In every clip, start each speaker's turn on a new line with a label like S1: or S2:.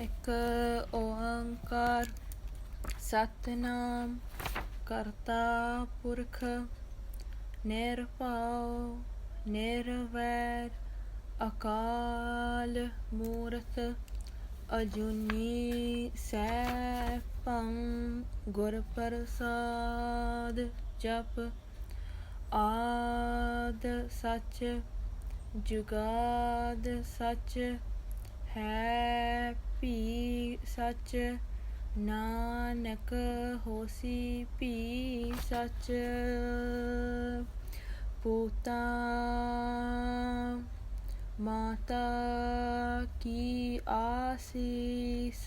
S1: ਇੱਕ ਓੰਕਾਰ ਸਤਿਨਾਮ ਕਰਤਾ ਪੁਰਖ ਨਿਰਭਉ ਨਿਰਵੈਰ ਅਕਾਲ ਮੂਰਤ ਅਜੂਨੀ ਸੈਭੰ ਗੁਰ ਪ੍ਰਸਾਦ ਜਪ ਆਦ ਸੱਚ ਜੁਗਾਦ ਸੱਚ ਹੈ ਭੀ ਸੱਚ ਨਾਨਕ ਹੋਸੀ ਭੀ ਸੱਚ ਪੂਤਾ ਮਾਤਾ ਕੀ ਆਸੀਸ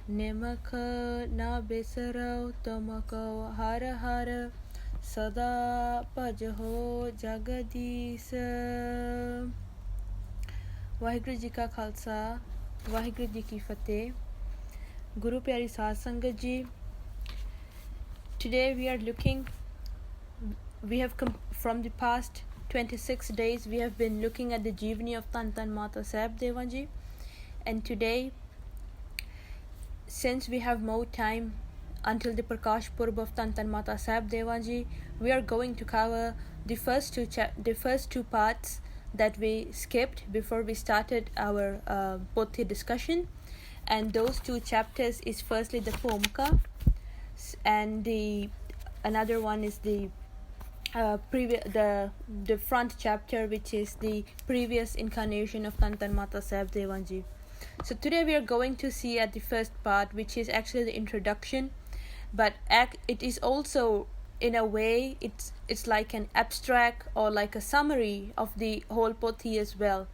S1: ਨਿਮਖ ਨਾ ਬਿਸਰਉ ਤੁਮਕੋ ਹਰ ਹਰ ਸਦਾ ਭਜਹੁ ਜਗਦੀਸ਼। ਵਾਹਿਗੁਰੂ ਜੀ ਕਾ ਖਾਲਸਾ ਵਾਹਿਗੁਰੂ ਜੀ ਕੀ ਫਤਿਹ। ਗੁਰੂ ਪਿਆਰੀ ਸਾਧ ਸੰਗਤ ਜੀ, today we are looking, we have come from the past 26 days we have been looking at the Jeevani of Dhan Dhan Mata Sahib Devan Ji, and today, since we have more time until the Prakash Purb of Dhan Dhan Mata Sahib Devan Ji, we are going to cover the first two parts that we skipped before we started our Pothi discussion, and those two chapters is firstly the Pomka, and another one is the front chapter, which is the previous incarnation of Dhan Dhan Mata Sahib Devan Ji. So today we are going to see at the first part, which is actually the introduction, but it is also, in a way, it's like an abstract or like a summary of the whole Pothi as well.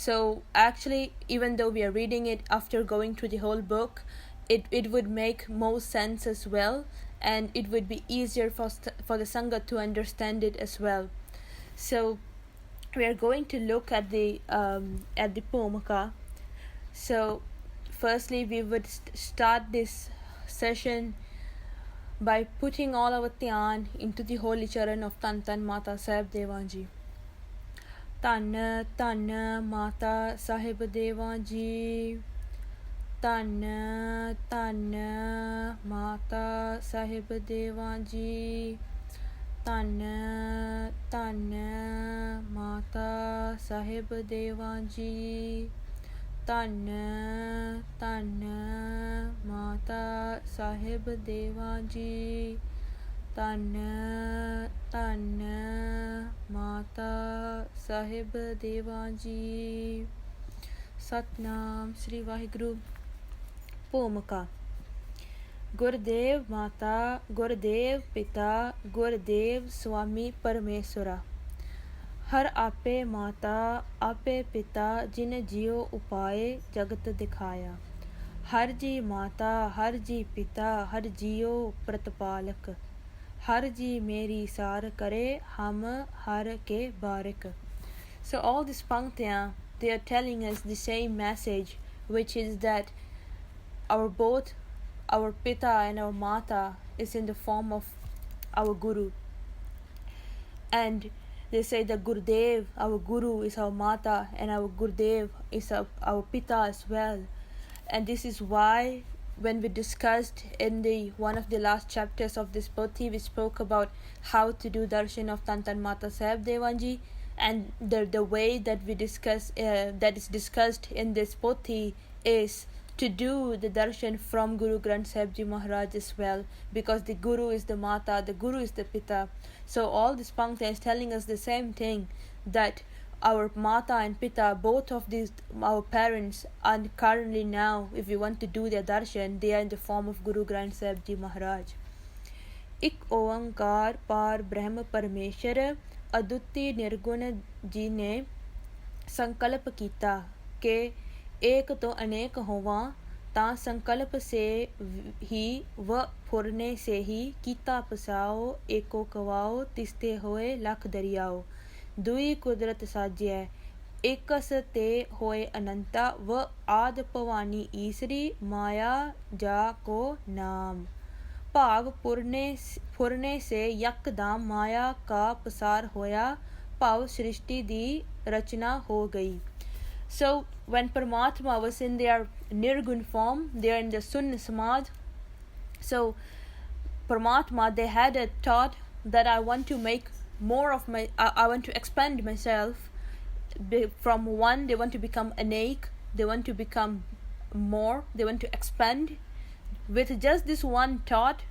S1: So actually, even though we are reading it after going through the whole book, it would make more sense as well, and it would be easier for the Sangha to understand it as well. So we are going to look at the Pomaka. So firstly, we would start this session by putting all our dhyan into the holy charan of Dhan Dhan Mata Sahib Devan Ji. Dhan Dhan Mata Sahib Devan Ji, Dhan Dhan Mata Sahib Devan Ji, Dhan Dhan Mata Sahib Devan Ji, Dhan Dhan Mata Sahib Devan Ji, Dhan Dhan Mata Sahib Devan Ji। Satnam ਸ੍ਰੀ ਵਾਹਿਗੁਰੂ। ਭੂਮਿਕਾ। ਗੁਰਦੇਵ ਮਾਤਾ, ਗੁਰਦੇਵ ਪਿਤਾ, ਗੁਰਦੇਵ ਸਵਾਮੀ ਪਰਮੇਸ਼ਵਰਾ। ਹਰ ਆਪੇ ਮਾਤਾ ਆਪੇ ਪਿਤਾ, ਜਿਨ ਜਿਉ ਉਪਾਏ ਜਗਤ ਦਿਖਾਇਆ। ਹਰ ਜੀ ਮਾਤਾ ਹਰ ਜੀ ਪਿਤਾ, ਹਰ ਜਿਉ ਪ੍ਰਤਪਾਲਕ। ਹਰ ਜੀ ਮੇਰੀ ਸਾਰ ਕਰੇ, ਹਮ ਹਰ ਕੇ ਬਾਰਿਕ। So all these panktiyan, they are telling us the same message, which is that both our Pita and our Mata is in the form of our Guru. And they say that Gurudev, our Guru, is our Mata, and our Gurudev is our Pita as well. And this is why when we discussed in one of the last chapters of this Pothi, we spoke about how to do darshan of Dhan Dhan Mata Sahib Devan Ji. And the way that we discuss that is discussed in this Pothi is to do the darshan from Guru Granth Sahib Ji Maharaj as well, because the Guru is the Mata, the Guru is the Pita. So all this pankta is telling us the same thing, that our Mata and Pita, both of these, our parents, and currently now, if we want to do their darshan, they are in the form of Guru Granth Sahib Ji Maharaj. Ik ਓੰਕਾਰ ਪਾਰ ਬ੍ਰਹਮ ਪਰਮੇਸ਼ਰ, ਅਦੁੱਤੀ ਨਿਰਗੁਣ ਜੀ ਨੇ ਸੰਕਲਪ ਕੀਤਾ ਕਿ ਏਕ ਤੋਂ ਅਨੇਕ ਹੋਵਾਂ, ਤਾਂ ਸੰਕਲਪ ਸੇ ਹੀ ਵ ਫੁਰਨੇ ਸੇ ਹੀ ਕੀਤਾ ਪਸਾਓ, ਏਕੋ ਕਵਾਓ ਤਿਸਤੇ ਹੋਏ ਲਖ ਦਰਿਆਓ। ਦੁਈ ਕੁਦਰਤ ਸਾਜਿਆ ਏਕਸ ਤੇ ਹੋਏ ਅਨੰਤਾ, ਵ ਆਦ ਭਵਾਨੀ ਈਸਰੀ, ਮਾਇਆ ਜਾ ਕੋ ਨਾਮ। ਭਾਵ ਫੁਰਨੇ ਸੇ ਯਕਦਮ ਮਾਇਆ ਕਾ ਪਸਾਰ ਹੋਇਆ, ਭਾਵ ਸ੍ਰਿਸ਼ਟੀ ਦੀ ਰਚਨਾ ਹੋ ਗਈ। So when Paramatma was in their Nirgun form, they are in the Sunna Samaj. So Paramatma, they had a thought that I want to make more of my, I want to expand myself. From one, they want to become anek, they want to become more, they want to expand. With just this one thought,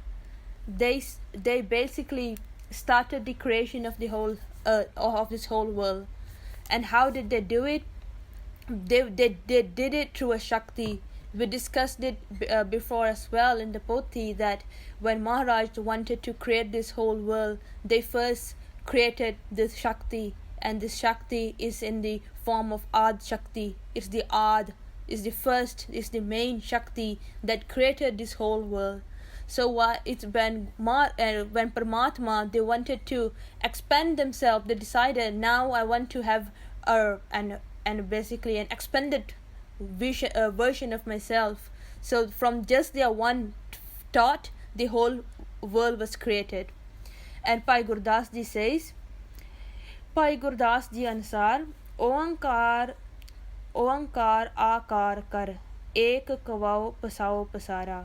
S1: they basically started the creation of the whole of this whole world. And how did they do it? They did it through a Shakti. We discussed it before as well in the Poti, that when Maharaj wanted to create this whole world, they first created this Shakti, and this Shakti is in the form of Ad Shakti. It's the Ad, is the first, is the main Shakti that created this whole world. So it's when Paramatma, they wanted to expand themselves, they decided, now I want to have and basically an expanded version of myself. So from just their one thought, the whole world was created. And Bhai Gurdas ji says, Bhai Gurdas ji ansar, Oankar आकार कर, एक कवाओ पसाओ पसारा,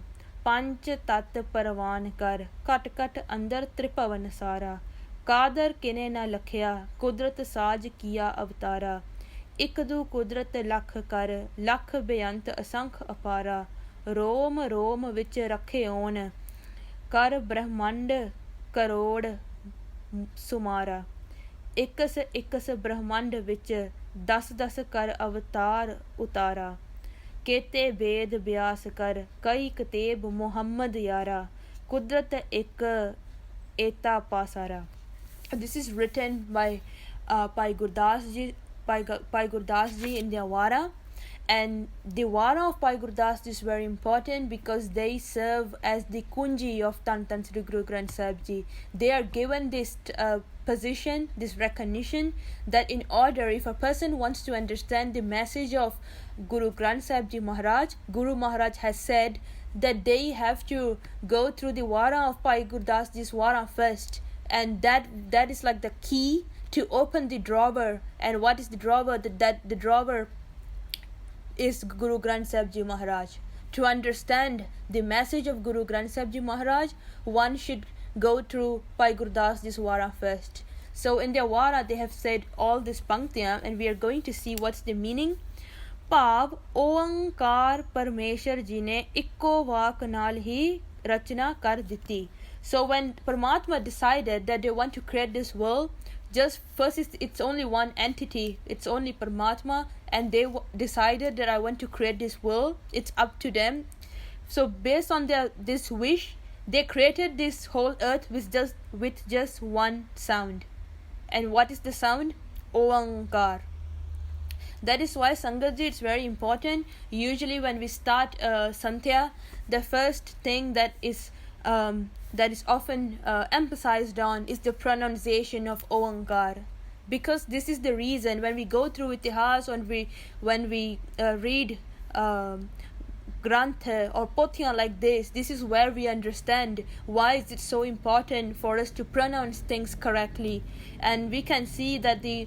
S1: पंच तत् परवान कर, cut cut अंदर त्रिभवन सारा, कादर किने न लखया, कुदरत साज किया अवतारा, एक दू कुदरत लख कर, लख बेअंत असंख अपारा, रोम रोम विच रखे ओन, कर ब्रह्मांड करोड़ सुमारा, इकस ब्रह्मांड विच 10 कर अवतार उतारा, केते वेद व्यास कर, कई कतेब मोहम्मद यारा, कुदरत एक एता पासारा. This is written by Bhai Gurdas ji in their Wara. And the Wara of Bhai Gurdas is very important because they serve as the Kunji of Tan Tan Sri Guru Granth Sahib Ji. They are given this position, this recognition, that in order, if a person wants to understand the message of Guru Granth Sahib Ji Maharaj, Guru Maharaj has said that they have to go through the Wara of Bhai Gurdas Ji's Wara first. And that is like the key to open the drawer. And what is the drawer? That the drawer is Guru Granth Sahib Ji Maharaj. To understand the message of Guru Granth Sahib Ji Maharaj, one should go through Bhai Gurdas Ji's Wara first. So in their Wara, they have said all this Panktiyam, and we are going to see what's the meaning. ਭਾਵ ਓੰਕਾਰ ਪਰਮੇਸ਼ਰ ਜੀ ਨੇ ਇੱਕੋ ਵਾਕ ਨਾਲ ਹੀ ਰਚਨਾ ਕਰ ਦਿੱਤੀ. So when Paramatma decided that they want to create this world, just first it's only one entity, it's only Paramatma, and they decided that I want to create this world. It's up to them. So based on this wish, they created this whole earth with just one sound. And what is the sound? Oankar. That is why Sangatji, it's very important. Usually when we start Sandhya, the first thing that is often emphasized on is the pronunciation of Oankar. Because this is the reason when we go through Itihas, when we read Grantha or Pothiyan like this is where we understand why is it so important for us to pronounce things correctly. And we can see that the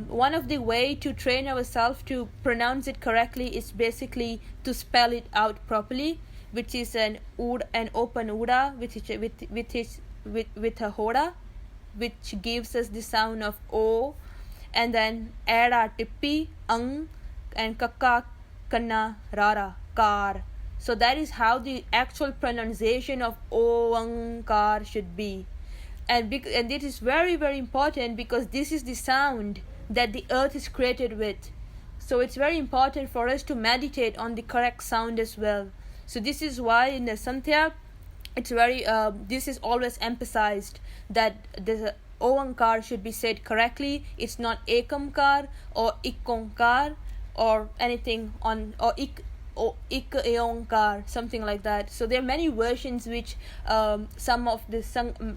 S1: one of the way to train ourselves to pronounce it correctly is basically to spell it out properly, which is an open uda with a hoda, which gives us the sound of O, and then era tippi ang and kakka kanna rara kar. So that is how the actual pronunciation of Oankar should be. And it is very, very important because this is the sound that the earth is created with. So it's very important for us to meditate on the correct sound as well. So this is why in the Sandhya, it's very this is always emphasized that the Oankar should be said correctly. It's not Ekamkar or Ikonkar or anything on or Ik Eonkar, something like that. So there are many versions which some of the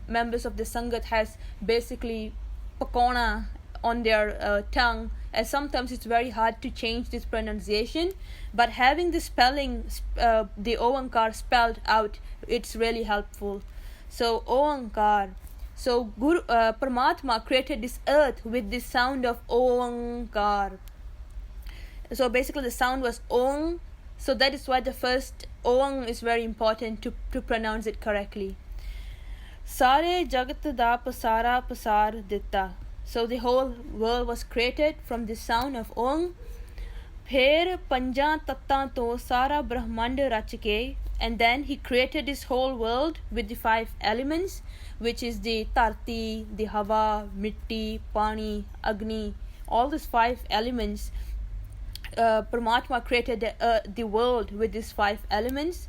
S1: members of the Sangat has basically pakona on their tongue, and sometimes it's very hard to change this pronunciation. But having the spelling, the Oankar spelled out, it's really helpful. So Oankar. So Guru Paramatma created this earth with this sound of Oankar. So basically the sound was ong, so that is why the first ong is very important to pronounce it correctly. Sare jagat da pasara pasar ditta. So the whole world was created from the sound of ong. Pher ਪੰਜਾਂ ਤੱਤਾਂ ਤੋਂ ਸਾਰਾ ਬ੍ਰਹਮੰਡ ਰਚ ਕੇ, and then he created this whole world with the 5 elements, which is the ਧਰਤੀ, the ਹਵਾ, ਮਿੱਟੀ, ਪਾਣੀ, agni, all these 5 elements. Paramatma created the world with these 5 elements.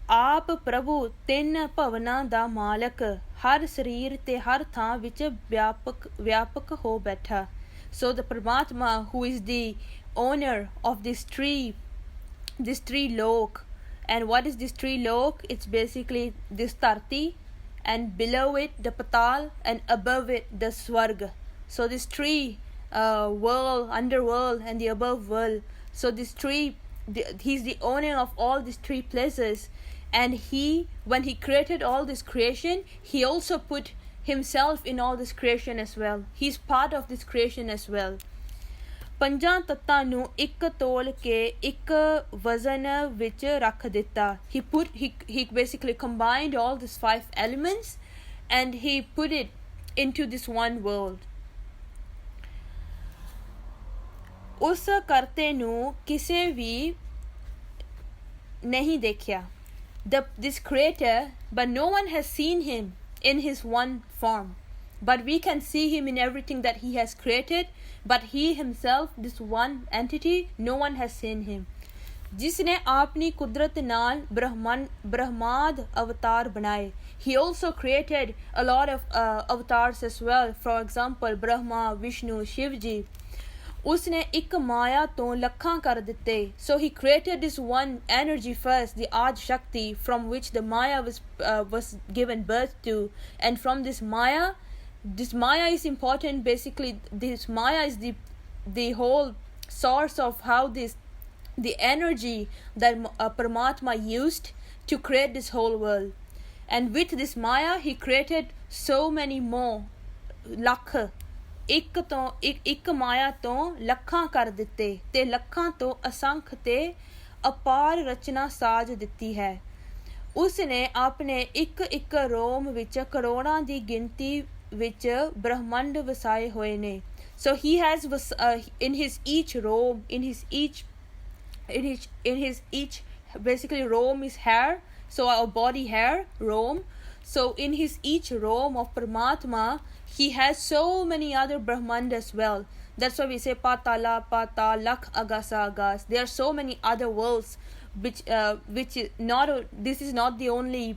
S1: ਆਪ ਪ੍ਰਭੂ ਤਿੰਨ ਭਵਨਾਂ ਦਾ ਮਾਲਕ, ਹਰ ਸਰੀਰ ਤੇ ਹਰ ਥਾਂ ਵਿੱਚ ਵਿਆਪਕ ਹੋ ਬੈਠਾ. So the Paramatma, who is the owner of this tree lok. And what is this tree lok? It's basically this Tarti, and below it the Patal, and above it the Swarg. So this tree world, underworld, and the above world. So this tree, he's the owner of all these 3 places. And when he created all this creation, he also put himself in all this creation as well. He's part of this creation as well. ਪੰਜਾਂ ਤੱਤਾਂ ਨੂੰ ਇੱਕ ਤੋਲ ਕੇ ਇੱਕ ਵਜ਼ਨ ਵਿੱਚ ਰੱਖ ਦਿੱਤਾ. He basically combined all these 5 elements and he put it into this one world. ਉਸ ਕਰਤੇ ਨੂੰ ਕਿਸੇ ਵੀ ਨਹੀਂ ਦੇਖਿਆ. This creator, but no one has seen him in his one form. But we can see him in everything that he has created. But he himself, this one entity, no one has seen him. जिसने अपनी कुदरत नाल ब्रह्माद अवतार बनाए. He also created a lot of avatars as well. For example, Brahma, Vishnu, Shivji. उसने एक माया तो लखां कर दिते. So he created this one energy first, the Ad Shakti, from which the Maya was given birth to. And from this Maya is important. Basically this Maya is the whole source of how the energy that Paramatma used to create this whole world. And with this Maya he created so many more. lakh ਇੱਕ ਮਾਇਆ ਤੋਂ ਲੱਖਾਂ ਕਰ ਦਿੱਤੇ ਤੇ ਲੱਖਾਂ ਤੋਂ ਅਸੰਖ ਤੇ ਅਪਾਰ ਰਚਨਾ ਸਾਜ ਦਿੱਤੀ ਹੈ. ਉਸ ਨੇ ਆਪਣੇ ਇੱਕ ਰੋਮ ਵਿੱਚ ਕਰੋੜਾਂ ਦੀ ਗਿਣਤੀ ਵਿੱਚ ਬ੍ਰਹਮੰਡ ਵਸਾਏ ਹੋਏ ਨੇ. So he has in his each Rome, in his each basically Rome is hair, so our body hair, Rome. So in his each Rome of Paramatma, he has so many other Brahmand as well. That's why we say Patala, Patal, Lakh, Agasa, Agas. There are so many other worlds which is not, this is not the only.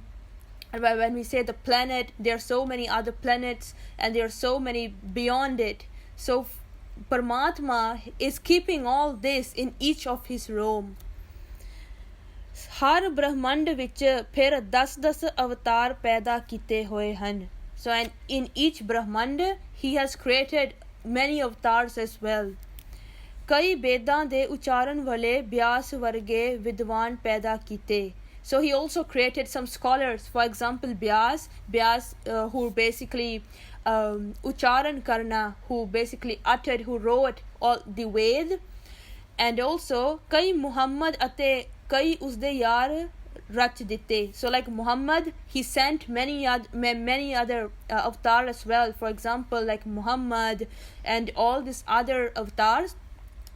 S1: When we say the planet, there are so many other planets and there are so many beyond it. So Paramatma is keeping all this in each of his Rome. ਹਰ ਬ੍ਰਹਮੰਡ ਵਿੱਚ ਫਿਰ 10-10 ਅਵਤਾਰ ਪੈਦਾ ਕੀਤੇ ਹੋਏ ਹਨ. So and in each Brahmand he has created many avatars as well. ਕਈ ਵੇਦਾਂ ਦੇ ਉਚਾਰਨ ਵਾਲੇ ਬਿਆਸ ਵਰਗੇ ਵਿਦਵਾਨ ਪੈਦਾ ਕੀਤੇ. So he also created some scholars, for example Vyas who basically ucharan karna, who basically uttered, who wrote all the Ved. And also kai Muhammad ate kai usde yaar rach ditte. So like Muhammad, he sent many other avatar as well, for example like Muhammad and all these other avatars.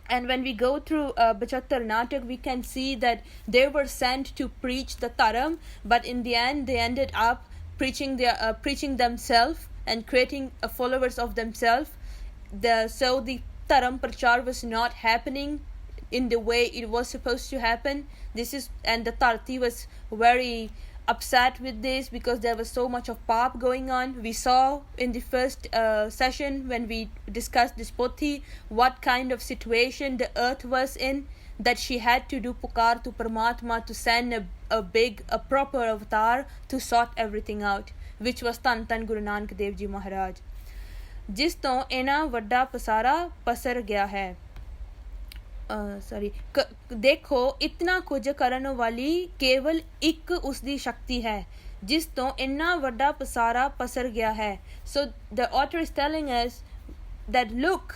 S1: And when we go through Bachattar Natak, we can see that they were sent to preach the Dharam, but in the end they ended up preaching themselves and creating followers of themselves. So the Dharam Prachar was not happening in the way it was supposed to happen. And the Tarti was very upset with this because there was so much of pap going on. We saw in the first session when we discussed this Pothi what kind of situation the earth was in, that she had to do pukar to Paramatma to send a proper avatar to sort everything out, which was Tan Guru Nanak Dev Ji Maharaj, ਜਿਸ ਤੋਂ ਇਹਨਾਂ ਵੱਡਾ ਪਸਾਰਾ ਪਸਰ ਗਿਆ ਹੈ. ਦੇਖੋ ਇਤਨਾ ਕੁਝ ਕਰਨ ਵਾਲੀ ਕੇਵਲ ਇੱਕ ਉਸਦੀ ਸ਼ਕਤੀ ਹੈ ਜਿਸ ਤੋਂ ਇੰਨਾ ਵੱਡਾ ਪਸਾਰਾ ਪਸਰ ਗਿਆ ਹੈ. So the author is telling us that look,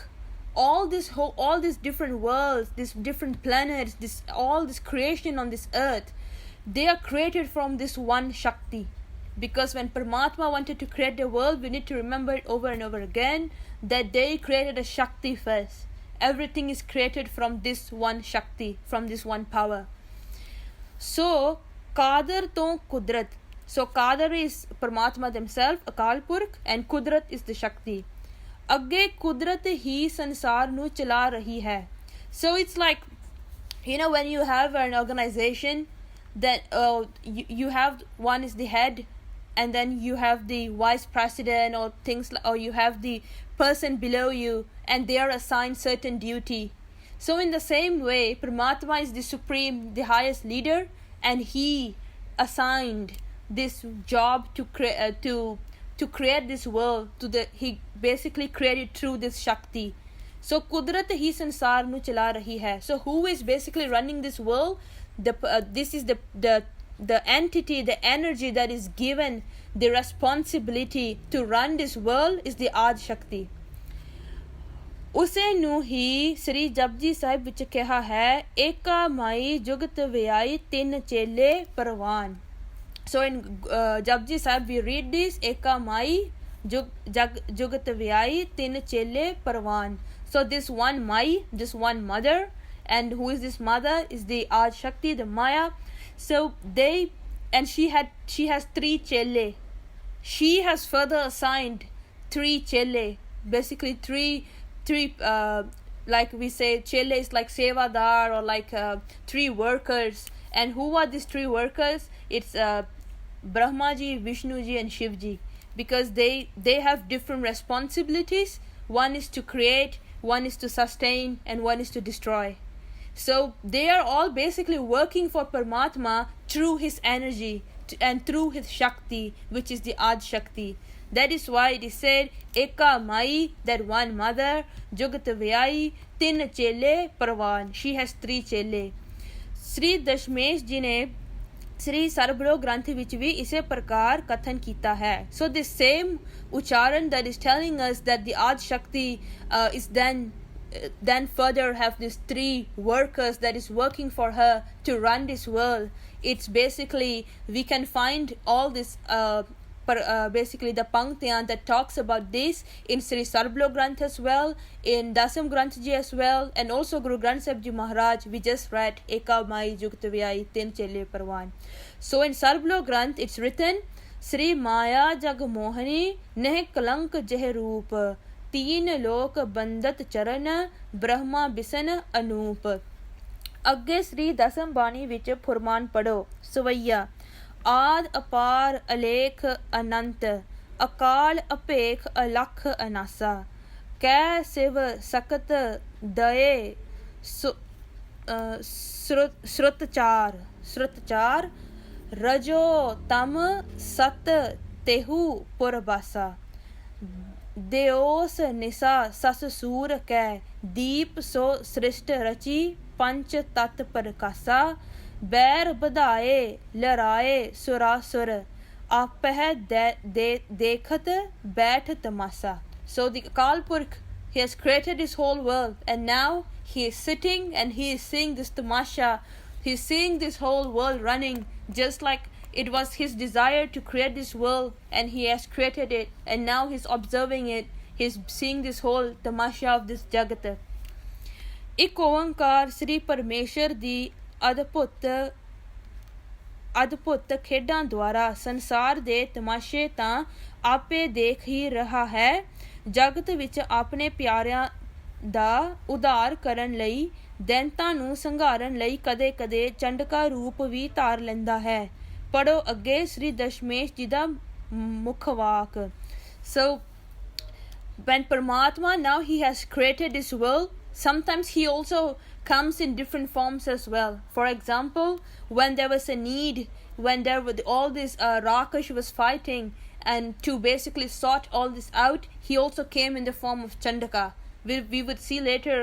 S1: all these different worlds, these different planets, all this creation on this earth, they are created from this one Shakti. Because when Paramatma wanted to create the world, we need to remember it over and over again that they created a Shakti first. Everything is created from this one Shakti, from this one power. So Qadar to Kudrat. So Qadar is Paramatma themselves, Akal Purkh, and Kudrat is the Shakti. Agge Kudrat hi sansar nu chala rahi hai. So it's like, when you have an organization, that you have, one is the head, and then you have the vice president or things, or you have the person below you, and they are assigned certain duty. So in the same way, Paramatma is the supreme, the highest leader, and he assigned this job to create this world. He basically created through this Shakti. So Kudrat hi sansar nu chala rahi hai. So who is basically running this world? This is the entity, the energy that is given the responsibility to run this world is the Adi Shakti. ਉਸੇ ਨੂੰ ਹੀ ਸ੍ਰੀ ਜਪਜੀ ਸਾਹਿਬ ਵਿੱਚ ਕਿਹਾ ਹੈ, ਏਕਾ ਮਾਈ ਜੁਗਤ ਵਿਆਈ ਤਿੰਨ ਚੇਲੇ ਪਰਵਾਨ. So in Japji Sahib we read this, eka mai jugat vyai tin chele parwan. So this one mai, this one mother, and who is this mother is the Adi Shakti, the Maya. So she has three chele. She has further assigned three chele, basically three like we say chele is like sevadar, or like three workers. And who are these three workers? It's Brahmaji, Vishnuji, and Shivji, because they have different responsibilities. One is to create, one is to sustain, and one is to destroy. So they are all basically working for Paramatma through his energy and through his Shakti, which is the Adi Shakti. That is why it is said, Eka Mai, that one mother, Jugat Vyai, Tin Chele Parvan. She has three chele. Sri Dashmesh ji ne Sri Sarblo Granth vich vi ise prakar kathan kita hai. So this same ucharan that is telling us that the Adi Shakti is then further have these three workers that is working for her to run this world. It's basically, we can find all this basically the Panktyan that talks about this in Sri Sarblo Granth as well, in Dasam Granth Ji as well, and also Guru Granth Sahib Ji Maharaj we just read, Eka Mai Jugat Vyai Tin Chele Parwan. So in Sarblo Granth it's written, Sri Maya Jag Mohani Neh Kalank Jeh Roop Teen Lok Bandat Charan Brahma Bisan Anoop. ਅੱਗੇ ਸ੍ਰੀ ਦਸਮ ਬਾਣੀ ਵਿੱਚ ਫੁਰਮਾਨ ਪੜੋ. ਸਵਈਆ ਆਦ ਅਪਾਰ ਅਲੇਖ ਅਨੰਤ ਅਕਾਲ ਅਪੇਖ ਅਲਖ ਅਨਾਸਾ ਕੈ ਸਿਵ ਸਕਤ ਦਏ ਸ੍ਰੁਤਚਾਰ ਰਜੋ ਤਮ ਸਤ तेहु पुरबासा देओस निसा सस सूर कै दीप सो सृष्ट रची पंच तत् प्रकाशा बैर बधाए लराए सुरासुर आपह देखत बैठ तमाशा. So the Akal Purkh, he has created this whole world, and now he is sitting and he is seeing this tamasha. He is seeing this whole world running, just like it was his desire to create this world, and he has created it, and now he's observing it. He's seeing this whole tamasha of this jagat. ਇੱਕ ਓੰਕਾਰ ਸ੍ਰੀ ਪਰਮੇਸ਼ਰ ਦੀ ਅਦਭੁਤ ਖੇਡਾਂ ਦੁਆਰਾ ਸੰਸਾਰ ਦੇ ਤਮਾਸ਼ੇ ਤਾਂ ਆਪੇ ਦੇਖ ਹੀ ਰਿਹਾ ਹੈ. ਜਗਤ ਵਿੱਚ ਆਪਣੇ ਪਿਆਰਿਆਂ ਦਾ ਉਧਾਰ ਕਰਨ ਲਈ, ਦੈਂਤਾਂ ਨੂੰ ਸੰਘਾਰਨ ਲਈ ਕਦੇ ਕਦੇ ਚੰਡਕਾ ਰੂਪ ਵੀ ਧਾਰ ਲੈਂਦਾ ਹੈ. ਪੜੋ ਅੱਗੇ ਸ੍ਰੀ ਦਸ਼ਮੇਸ਼ ਜੀ ਦਾ ਮੁੱਖ ਵਾਕ. So when Paramatma, now he has created this world, sometimes he also comes in different forms as well. For example, when there was a need, when there were all this Raksha was fighting, and to basically sort all this out, he also came in the form of Chandaka. We would see later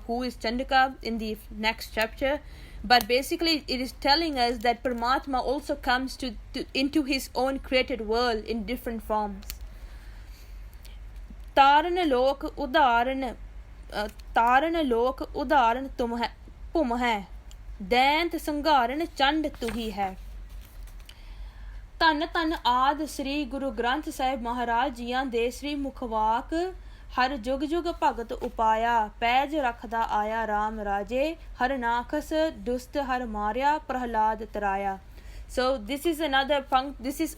S1: who is Chandaka in the next chapter. But basically it is telling us that Paramatma also comes into his own created world in different forms. Taran lok udaran तारण लोक उदाहरण तुम है भुम है दैंत संघारण चंड तुही है। ਧੰਨ ਧੰਨ ਆਦ ਸ੍ਰੀ ਗੁਰੂ ਗ੍ਰੰਥ ਸਾਹਿਬ ਮਹਾਰਾਜ ਜੀਆਂ ਦੇ ਸ੍ਰੀ ਮੁਖਵਾਕ ਹਰ ਜੁਗ ਜੁਗ ਭਗਤ ਉਪਾਇਆ ਪੈਜ ਰੱਖਦਾ ਆਇਆ RAM ਰਾਜੇ ਹਰ ਨਾਖਸ ਦੁਸਤ ਹਰ ਮਾਰਿਆ Prahlad ਤਰਾਇਆ। So this is another this is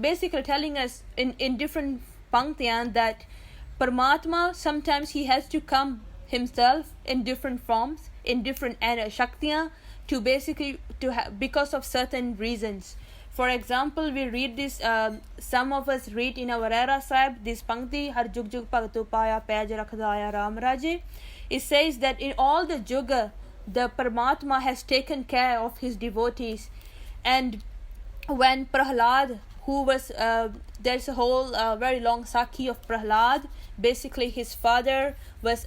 S1: basically telling us in different panktiyan that Paramatma sometimes he has to come himself in different forms, in different shaktiyan to basically because of certain reasons. For example, we read this, some of us read in our Era Sahib, this Pankti, Har Jug Jug Bhagatu Paya Pej Rakhdaya Ram Raje. It says that in all the Juga, the Paramatma has taken care of his devotees. And when Prahlad, who was, there's a whole very long Sakhi of Prahlad, basically his father was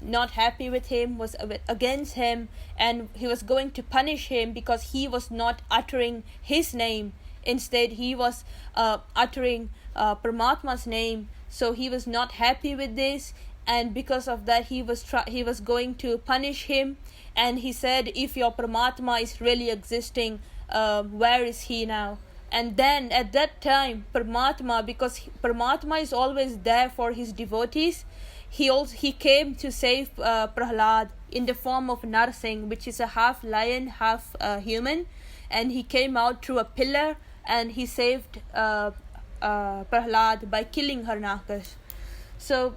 S1: not happy with him, was against him, and he was going to punish him because he was not uttering his name. Instead, he was uttering Paramatma's name. So he was not happy with this, and because of that, he was going to punish him. And he said, if your Paramatma is really existing, where is he now? And then at that time, Paramatma, because Paramatma is always there for his devotees, he came to save Prahlad in the form of Narsingh, which is a half lion, half human, and he came out through a pillar and he saved Prahlad by killing Harnakas. So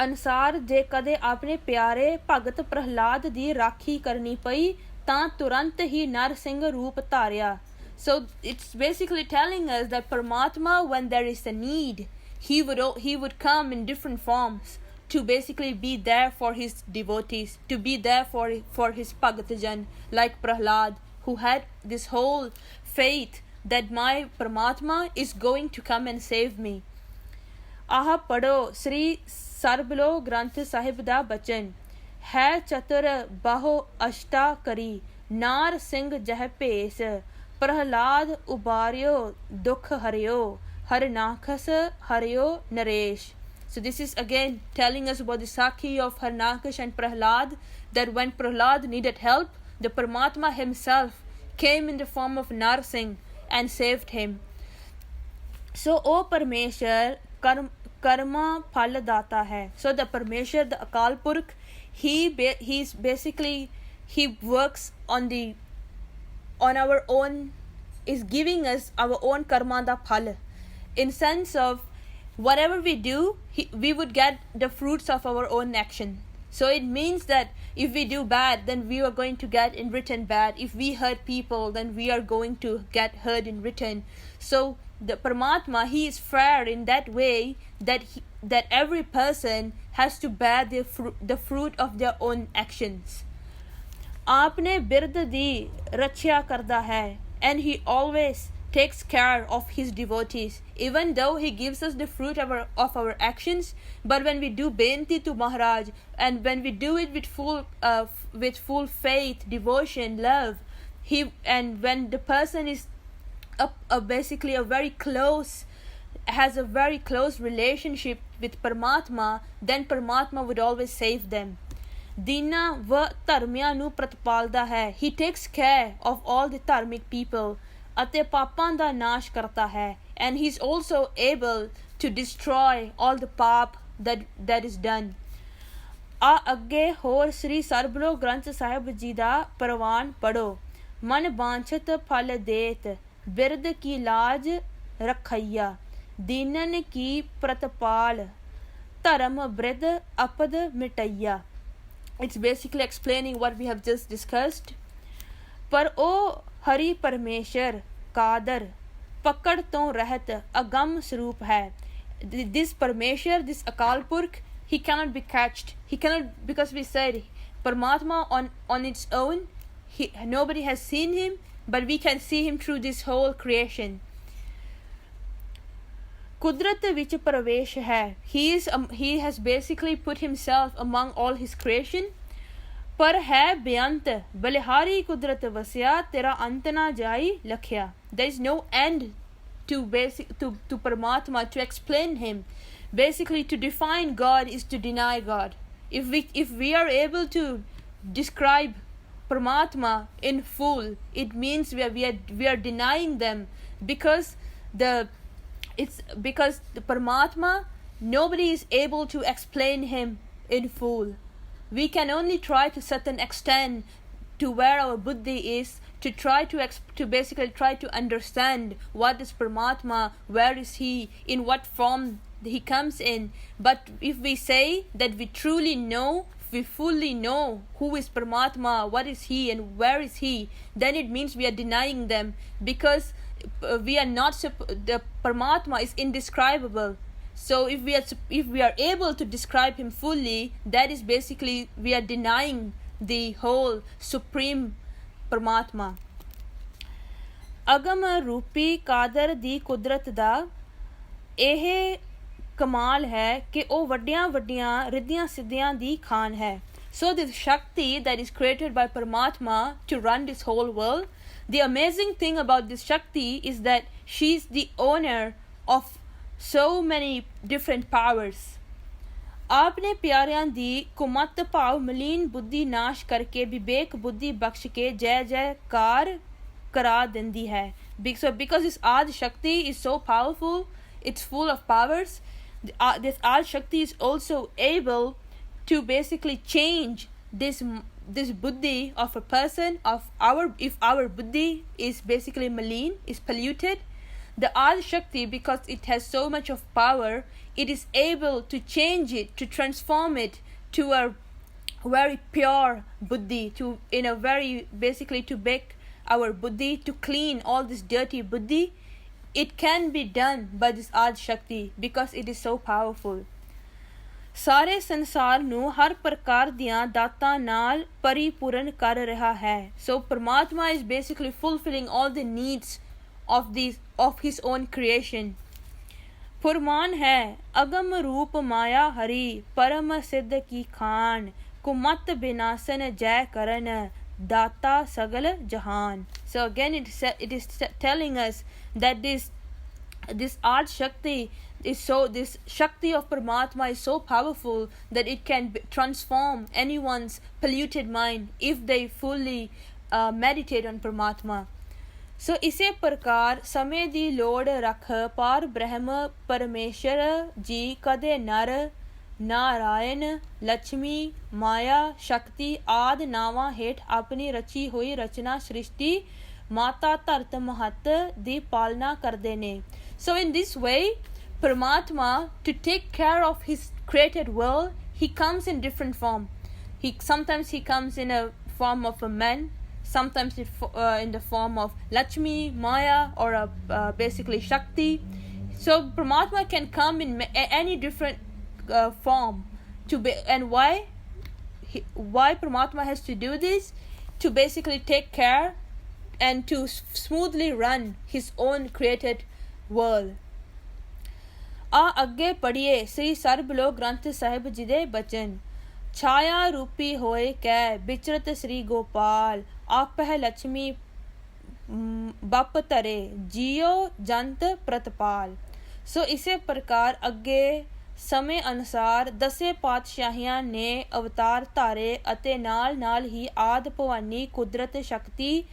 S1: ਅਨਸਾਰ ਜੇ ਕਦੇ ਆਪਣੇ ਪਿਆਰੇ ਭਗਤ ਪ੍ਰਹਲਾਦ ਦੀ ਰਾਖੀ ਕਰਨੀ ਪਈ ਤਾਂ ਤੁਰੰਤ ਹੀ ਨਰ ਸਿੰਘ ਰੂਪ ਧਾਰਿਆ। So it's basically telling us that Paramatma, when there is a need, he would come in different forms to basically be there for his devotees, to be there for his Bhagatajan, like Prahlad, who had this whole faith that my Paramatma is going to come and save me. ਆਹ ਪੜੋ ਸ੍ਰੀ ਸਰਬਲੋ ਗ੍ਰੰਥ ਸਾਹਿਬ ਦਾ ਬਚਨ ਹੈ ਚਤੁਰ ਬਾਹੋ ਅਸ਼ਟਾ ਕਰੀ ਨਾਰ ਸਿੰਘ ਜਹ ਭੇਸ ਪ੍ਰਹਲਾਦ ਉਬਾਰਿਓ ਦੁਖ ਹਰਿਓ ਹਰ ਨਾਖਸ ਹਰਿਓ Naresh. So this is again telling us about the Sakhi of Harnakash and Prahlad, that when Prahlad needed help, the Paramatma himself came in the form of Narsingh and saved him. So O Parmeshwar karma phal data hai. So the Parmeshwar, the Akal Purkh, he's basically, he works on our own, is giving us our own karma da phal, in sense of whatever we do, we would get the fruits of our own action. So it means that if we do bad, then we are going to get in return bad. If we hurt people, then we are going to get hurt in return. So the Paramatma, he is fair in that way that every person has to bear the fruit of their own actions. आपने बिरद दी रक्षा करता है, and he always takes care of his devotees, even though he gives us the fruit of our actions. But when we do benti to Maharaj, and when we do it with full faith, devotion, love, and when the person is basically has a very close relationship with Paramatma, then Paramatma would always save them. Dina va dharmiyan nu pratpalda hai. He takes care of all the dharmic people ਅਤੇ ਪਾਪਾਂ ਦਾ ਨਾਸ਼ ਕਰਤਾ ਹੈ, and he's also able to destroy all the ਪਾਪ that is done. ਆ ਅੱਗੇ ਹੋਰ ਸ੍ਰੀ ਸਰਬਲੋ ਗ੍ਰੰਥ ਸਾਹਿਬ ਜੀ ਦਾ ਪ੍ਰਵਾਨ ਪੜੋ। ਮਨ ਬਾਂਛਤ ਫਲ ਦੇਤ ਬਿਰਦ ਕੀ ਲਾਜ ਰਖਈਆ ਦੀਨਨ ਕੀ ਪ੍ਰਤਪਾਲ ਧਰਮ ਬ੍ਰਿਧ ਅਪਦ ਮਿਟਈਆ। It's basically explaining what we have just discussed. ਪਰ ਉਹ ਹਰੀ ਪਰਮੇਸ਼ਰ ਕਾਦਰ ਪਕੜ ਤੋਂ ਰਹਿਤ ਅਗੰਮ ਸਰੂਪ ਹੈ। This Parmeshwar, this Akal Purkh, he cannot be catched. He cannot, because we said Paramatma on its own, nobody has seen him, but we can see him through this whole creation. ਕੁਦਰਤ ਵਿੱਚ ਪ੍ਰਵੇਸ਼ ਹੈ. He has basically put himself among all his creation. ਪਰ ਹੈ ਬੇਅੰਤ ਬਲਿਹਾਰੀ ਕੁਦਰਤ ਵਸਿਆ ਤੇਰਾ ਅੰਤ ਨਾ ਜਾਈ ਲਖਿਆ. There is no end to Paramatma, to explain him, basically to define God is to deny God. If we are able to describe Paramatma in full, it means we are denying them, because the Paramatma, nobody is able to explain him in full. We can only try to certain extent to where our buddhi is, to try to basically try to understand what is Paramatma, where is he, in what form he comes in. But if we say that we truly know, we fully know who is Paramatma, what is he and where is he, then it means we are denying them, because we are not the Paramatma is indescribable. So if we are able to describe him fully, that is basically we are denying the whole supreme Paramatma. ਅਗਮ ਰੂਪੀ ਕਾਦਰ ਦੀ ਕੁਦਰਤ ਦਾ ਇਹ ਕਮਾਲ ਹੈ ਕਿ ਉਹ ਵੱਡੀਆਂ ਵੱਡੀਆਂ ਰਿੱਧੀਆਂ ਸਿੱਧੀਆਂ ਦੀ ਖਾਨ ਹੈ. So this Shakti that is created by Paramatma to run this whole world, the amazing thing about this Shakti is that she is the owner of so many different powers. आपने प्यारियां दी कुमत भाव मलीन बुद्धि नाश करके विवेक बुद्धि बख्श के जय जयकार करा देंदी है. So because this Adi Shakti is so powerful, it's full of powers, this Adi Shakti is also able to basically change this buddhi of a person, if our buddhi is basically maleen, is polluted, the Adi Shakti, because it has so much of power, it is able to change it, to transform it to a very pure buddhi, to make our buddhi, to clean all this dirty buddhi. It can be done by this Adi Shakti because it is so powerful. ਸਾਰੇ ਸੰਸਾਰ ਨੂੰ ਹਰ ਪ੍ਰਕਾਰ ਦੀਆਂ ਦਾਤਾਂ ਨਾਲ ਪਰਿਪੂਰਨ ਕਰ ਰਿਹਾ ਹੈ. So Paramatma is basically fulfilling all the needs of his own creation. फुरमान है अगम रूप माया हरि परम सिद्ध की खान कुमत बिनासन जय करन दाता सगल जहान. So again it is telling us that this Adi Shakti this Shakti of Paramatma is so powerful that it can transform anyone's polluted mind if they fully meditate on Paramatma. So इसे प्रकार समय दी लोड़ रख पार ब्रह्म परमेश्वर जी कदे नर नारायण लक्ष्मी माया शक्ति आदि नावां हेठ अपनी रची हुई रचना सृष्टि माता धरत महत दी पालना करदे ने. So in this way Paramatma, to take care of his created world, he comes in different form. Sometimes he comes in a form of a man, sometimes in the form of Lakshmi, Maya, or basically Shakti. So Paramatma can come in any different form. And why Paramatma has to do this? To basically take care and to smoothly run his own created world. ਆ ਅੱਗੇ ਪੜ੍ਹੀਏ ਸ੍ਰੀ ਸਰਬਲੋਕ ਗ੍ਰੰਥ ਸਾਹਿਬ ਜੀ ਦੇ ਬਚਨ. ਛਾਇਆ ਰੂਪੀ ਹੋਏ ਕੈ ਵਿਚਰਤ ਸ੍ਰੀ Gopal ਆਪਹਿ Lakshmi ਬਪ ਧਰੇ JIO ਜੰਤ ਪ੍ਰਤਪਾਲ. ਸੋ ਇਸੇ ਪ੍ਰਕਾਰ ਅੱਗੇ ਸਮੇਂ ਅਨੁਸਾਰ ਦਸੇ ਪਾਤਸ਼ਾਹੀਆਂ ਨੇ ਅਵਤਾਰ ਧਾਰੇ ਅਤੇ ਨਾਲ ਹੀ ਆਦਿ ਭਵਾਨੀ ਕੁਦਰਤ ਸ਼ਕਤੀ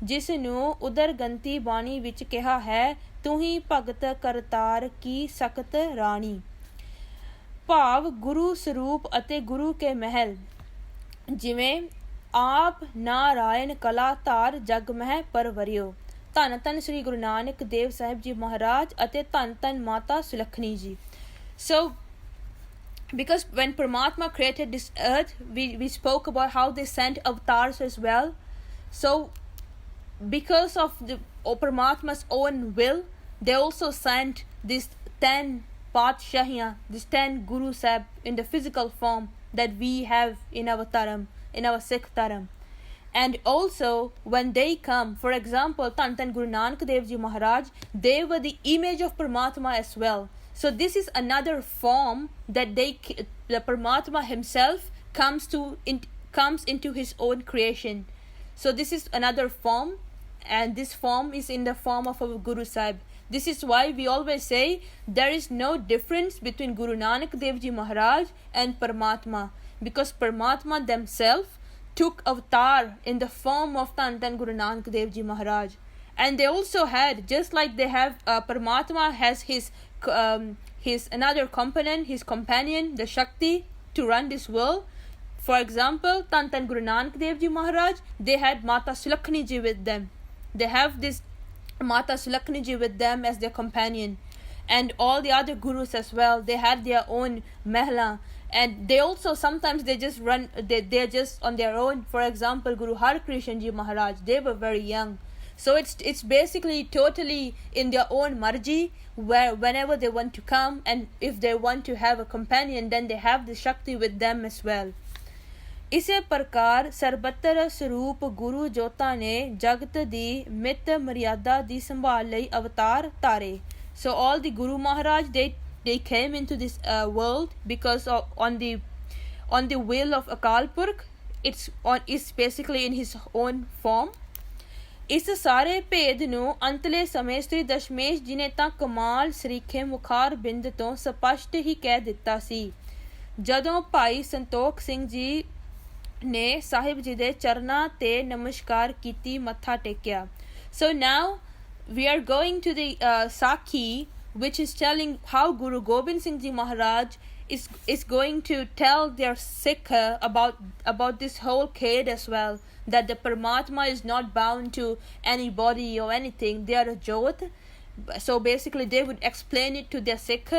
S1: ਜਿਸ ਨੂੰ ਉਦਰਗੰਤੀ ਬਾਣੀ ਵਿੱਚ ਕਿਹਾ ਹੈ ਤੂੰ ਹੀ ਭਗਤ ਕਰਤਾਰ ਕੀ ਸਕਤ ਰਾਣੀ. ਭਾਵ ਗੁਰੂ ਸਰੂਪ ਅਤੇ ਗੁਰੂ ਕੇ ਮਹਿਲ, ਜਿਵੇਂ ਆਪ ਨਾਰਾਇਣ ਕਲਾ ਧਾਰ ਜਗ ਮਹਿ ਪਰਵਰਿਓ. ਧੰਨ ਧੰਨ ਸ੍ਰੀ ਗੁਰੂ ਨਾਨਕ ਦੇਵ ਸਾਹਿਬ ਜੀ ਮਹਾਰਾਜ ਅਤੇ ਧੰਨ ਧੰਨ ਮਾਤਾ ਸੁਲੱਖਣੀ ਜੀ. So because when Paramatma created this earth, we spoke about how they sent avatars as well. So because of Paramatma's own will, they also sent these 10 Patshahiyan, these 10 Guru Sahib in the physical form that we have in our Dharam, in our Sikh Dharam. And also when they come, for example, Dhan Dhan Guru Nanak Dev Ji Maharaj, they were the image of Paramatma as well. So this is another form that the Paramatma himself comes into his own creation. So this is another form, and this form is in the form of our Guru Sahib. This is why we always say there is no difference between Guru Nanak Dev Ji Maharaj and Paramatma, because Paramatma themselves took avatar in the form of Tan Guru Nanak Dev Ji Maharaj. And they also had, just like they have, Paramatma has his another component, his companion, the Shakti, to run this world. For example, Tan Guru Nanak Dev Ji Maharaj, they had Mata Sulakhani Ji with them. They have this Mata Sulakhani Ji with them as their companion. And all the other gurus as well, they had their own Mehla. And they also sometimes they just run, they're just on their own. For example, Guru Har Krishan Ji Maharaj, they were very young. So it's basically totally in their own marji, where whenever they want to come, and if they want to have a companion, then they have the Shakti with them as well. इसे प्रकार ਸਰਬੱਤਰ ਸਰੂਪ ਗੁਰੂ ਜੋਤਾਂ ਨੇ ਜਗਤ ਦੀ ਮਿਤ ਮਰਿਆਦਾ ਦੀ ਸੰਭਾਲ ਲਈ ਅਵਤਾਰ ਧਾਰੇ. So all the Guru Maharaj, they came into this world because on the will of Akal Purkh. It's basically in his own form. ਇਸ ਸਾਰੇ ਭੇਦ ਨੂੰ ਅੰਤਲੇ ਸਮੇਂ ਸ੍ਰੀ ਦਸ਼ਮੇਸ਼ ਜੀ ਨੇ ਤਾਂ ਕਮਾਲ ਸਰੀਖੇ ਮੁਖਾਰ ਬਿੰਦ ਤੋਂ ਸਪਸ਼ਟ ਹੀ ਕਹਿ ਦਿੱਤਾ ਸੀ, ਜਦੋਂ ਭਾਈ ਸੰਤੋਖ ਸਿੰਘ ਜੀ ਨੇ ਸਾਹਿਬ ਜੀ ਦੇ ਚਰਨਾਂ ਤੇ ਨਮਸਕਾਰ ਕੀਤੀ, ਮੱਥਾ ਟੇਕਿਆ. So now we are going to the Sakhi, which is telling how Guru Gobind Singh Ji Maharaj is going to tell their Sikh about this whole khed as well, that the Paramatma is not bound to anybody or anything. They are a Jot. So basically they would explain it to their Sikh.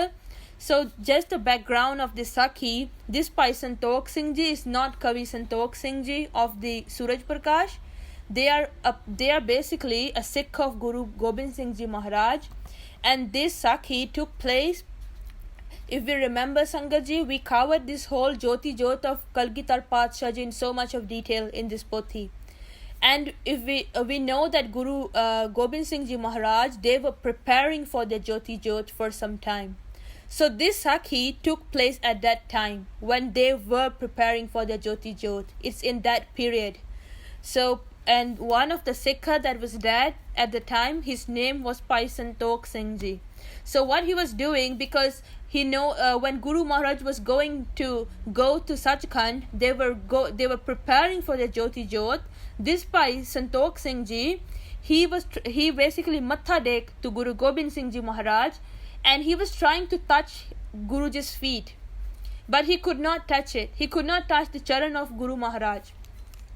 S1: So just the background of this Sakhi, this Bhai Santokh Singh Ji is not Kavi Santokh Singh Ji of the Suraj Prakash. They are basically a Sikh of Guru Gobind Singh Ji Maharaj. And this Sakhi took place, if we remember Sangat Ji, we covered this whole Jyoti Jyot of Kalgitar Padshah Ji in so much of detail in this pothi. And if we know that Guru Gobind Singh Ji Maharaj, they were preparing for the Jyoti Jyot for some time. So this Sakhi took place at that time when they were preparing for the Jyoti Jyot. It's in that period. So, and one of the Sikha that was dead at the time, his name was Bhai Santokh Singh Ji. So what he was doing, because he know when Guru Maharaj was going to go to Sachkhand, they were preparing for the Jyoti Jyot. This Bhai Santokh Singh Ji, he basically matha dek to Guru Gobind Singh Ji Maharaj, and he was trying to touch Guruji's feet, but he could not touch it. He could not touch the charan of Guru Maharaj.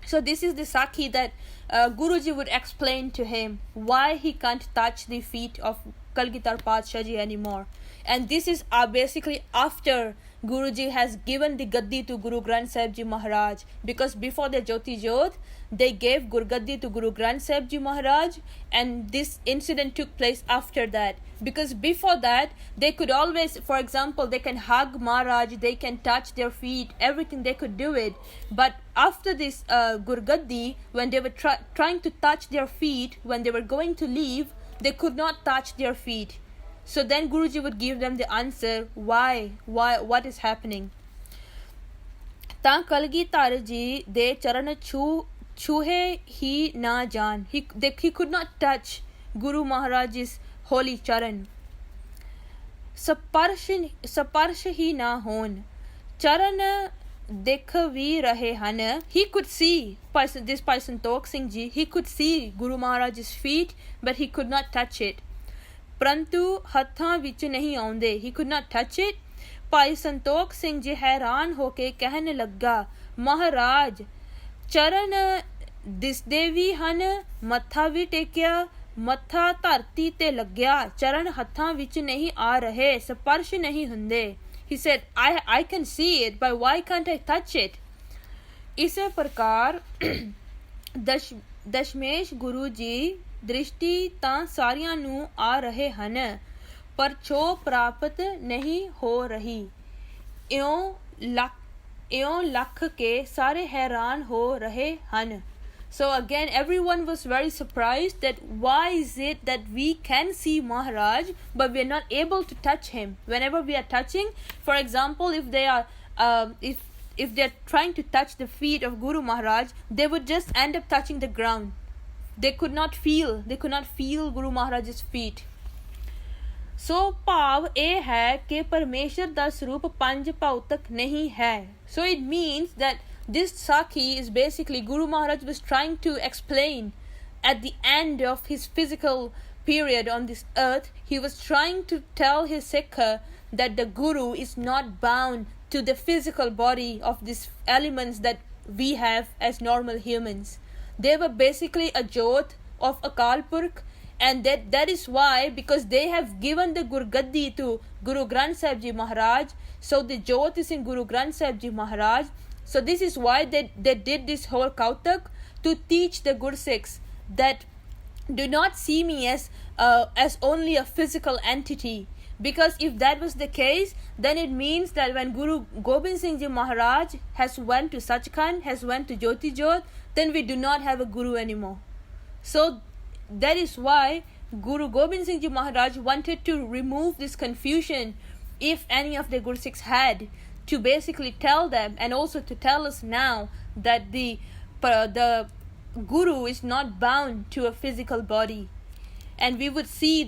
S1: So this is the Sakhi that Guruji would explain to him why he can't touch the feet of Kalgitar Padshah Ji anymore. And this is basically after Guruji has given the Gaddi to Guru Granth Sahib Ji Maharaj, because before the Jyoti Jyot, they gave Gurgaddi to Guru Granth Sahib Ji Maharaj, and this incident took place after that. Because before that, they could always, for example, they can hug Maharaj, they can touch their feet, everything they could do it. But after this Gurgaddi, when they were trying to touch their feet, when they were going to leave, they could not touch their feet. So then Guruji would give them the answer, why, what is happening. ਤਾਂ ਕਲਗੀਧਰ ਜੀ ਦੇ ਚਰਨ ਛੂਹੇ ਹੀ ਨਾ ਜਾਣ. He could not touch Guru Maharaj's holy charan. ਸਪਰਸ਼ ਹੀ ਨਾ ਹੋਣ, ਚਰਨ ਦੇਖ ਵੀ ਰਹੇ ਹਨ. He could see, this Bhai Santokh Singh Ji, he could see Guru Maharaj's feet, but he could not touch it. ਪਰੰਤੂ ਹੱਥਾਂ ਵਿੱਚ ਨਹੀਂ ਆਉਂਦੇ. He could not touch it. ਭਾਈ ਸੰਤੋਖ ਸਿੰਘ ਜੀ ਹੈਰਾਨ ਹੋ ਕੇ ਕਹਿਣ ਲੱਗਾ, ਮਹਾਰਾਜ ਚਰਨ ਦਿਸਦੇ ਵੀ ਹਨ, ਮੱਥਾ ਵੀ ਟੇਕਿਆ, ਮੱਥਾ ਧਰਤੀ ਤੇ ਲੱਗਿਆ, ਚਰਨ ਹੱਥਾਂ ਵਿੱਚ ਨਹੀਂ ਆ ਰਹੇ, ਸਪਰਸ਼ ਨਹੀਂ ਹੁੰਦੇ. He said, I can see it, but why can't I touch it? ਇਸੇ ਪ੍ਰਕਾਰ ਦਸ਼ਮੇਸ਼ ਗੁਰੂ ਜੀ ਦ੍ਰਿਸ਼ਟੀ ਤਾਂ ਸਾਰਿਆਂ ਨੂੰ ਆ ਰਹੇ ਹਨ, ਪਰ ਛੋਹ ਪ੍ਰਾਪਤ ਨਹੀਂ ਹੋ ਰਹੀ. ਇਉਂ ਲੱਖ ਕੇ ਸਾਰੇ ਹੈਰਾਨ ਹੋ ਰਹੇ ਹਨ. So again, everyone was very surprised that why is it that we can see Maharaj but we are not able to touch him. Whenever we are touching, for example, if they are if they are trying to touch the feet of Guru Maharaj, they would just end up touching the ground. They could not feel Guru Maharaj's feet. ਸੋ ਭਾਵ ਇਹ ਹੈ ਕਿ ਪਰਮੇਸ਼ਰ ਦਾ ਸਰੂਪ ਪੰਜ ਭੌਤਿਕ ਨਹੀਂ ਹੈ. So it means that this Sakhi is basically Guru Maharaj was trying to explain at the end of his physical period on this earth. He was trying to tell his Sikha that the Guru is not bound to the physical body of these elements that we have as normal humans. They were basically a Jot of Akal Purkh, and that is why, because they have given the Gurgaddi to Guru Granth Sahib Ji Maharaj, so the Jot is in Guru Granth Sahib Ji Maharaj. So this is why they did this whole Kautak, to teach the Gursikhs that do not see me as only a physical entity. Because if that was the case, then it means that when Guru Gobind Singh Ji Maharaj has went to Sachkhand, has went to Jyoti Jot, then we do not have a Guru anymore. So that is why Guru Gobind Singh Ji Maharaj wanted to remove this confusion, if any of the Guru Sikhs had, to basically tell them, and also to tell us now, that the Guru is not bound to a physical body. And we would see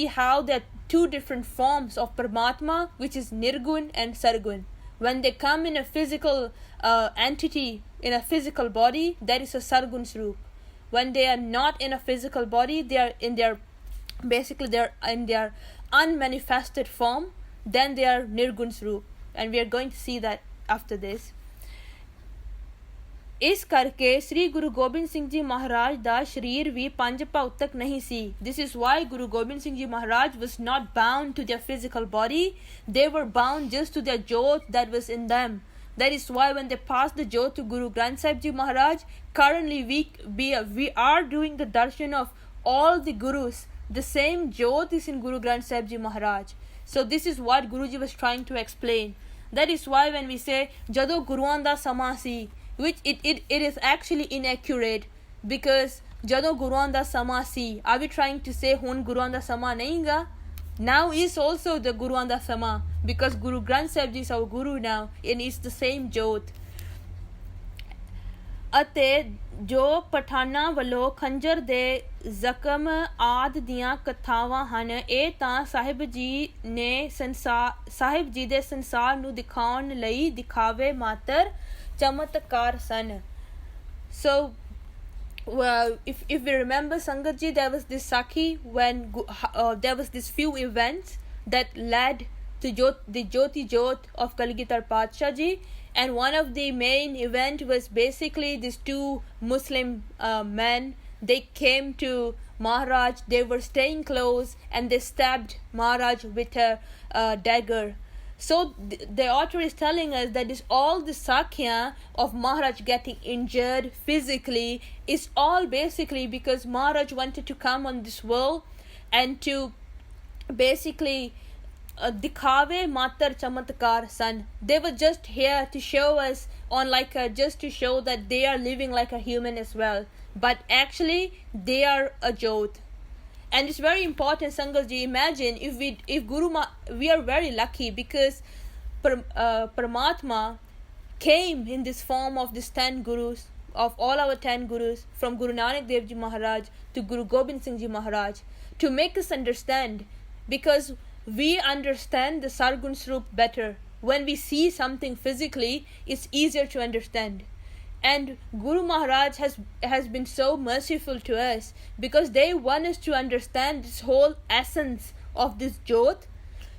S1: how there are two different forms of Paramatma, which is Nirgun and Sargun. When they come in a physical entity, in a physical body, that is a Sargun Swarup. When they are not in a physical body, they are in their unmanifested form, then they are Nirgun Swarup. And we are going to see that after this. ਇਸ ਕਰਕੇ ਸ੍ਰੀ ਗੁਰੂ ਗੋਬਿੰਦ ਸਿੰਘ ਜੀ ਮਹਾਰਾਜ ਦਾ ਸਰੀਰ ਵੀ ਪੰਜ ਭੌਤਿਕ ਨਹੀਂ ਸੀ. This is why Guru Gobind Singh Ji Maharaj was not bound to their physical body. They were bound just to their jot that was in them. That is why when they passed the jot to Guru Granth Sahib Ji Maharaj, currently we are doing the darshan of all the Gurus. The same jot is in Guru Granth Sahib Ji Maharaj. So this is what Guruji was trying to explain. That is why when we say ਜਦੋਂ ਗੁਰੂਆਂ ਦਾ ਸਮਾਂ ਸੀ, which it is actually inaccurate, because ਜਦੋਂ ਗੁਰੂਆਂ ਦਾ ਸਮਾਂ ਸੀ, are we trying to say ਹੁਣ ਗੁਰੂਆਂ ਦਾ ਸਮਾਂ ਨਹੀਂ ਗਾ? Now is also the ਗੁਰੂਆਂ ਦਾ ਸਮਾਂ, because Guru Granth Sahib Ji is our Guru now, and it's the same jot. ਅਤੇ ਜੋ ਪਠਾਨਾਂ ਵੱਲੋਂ ਖੰਜਰ ਦੇ ਜ਼ਖਮ ਆਦਿ ਦੀਆਂ ਕਥਾਵਾਂ ਹਨ, ਇਹ ਤਾਂ ਸਾਹਿਬ ਜੀ ਦੇ ਸੰਸਾਰ ਨੂੰ ਦਿਖਾਉਣ ਲਈ ਦਿਖਾਵੇ ਮਾਤਰ ਚਮਤਕਾਰ ਸਨ. So if we remember Sangat Ji, there was this Sakhi when there was this few events that led to the Jyoti Jot of Kalgitar Padshah Ji, and one of the main event was basically these two Muslim men. They came to Maharaj, they were staying close, and they stabbed Maharaj with a dagger. So the author is telling us that all the Sakhya of Maharaj getting injured physically is all basically because Maharaj wanted to come on this world and to basically dikhave matar chamatkar san. They were just here to show us on just to show that they are living like a human as well, but actually they are a jot. And it's very important, Sangat Ji, imagine if we are very lucky, because Paramatma came in this form of these 10 gurus, of all our 10 gurus, from Guru Nanak Dev Ji Maharaj to Guru Gobind Singh Ji Maharaj, to make us understand, because we understand the Sargun Swarup better. When we see something physically, it's easier to understand. And Guru Maharaj has been so merciful to us, because they want us to understand this whole essence of this Jot.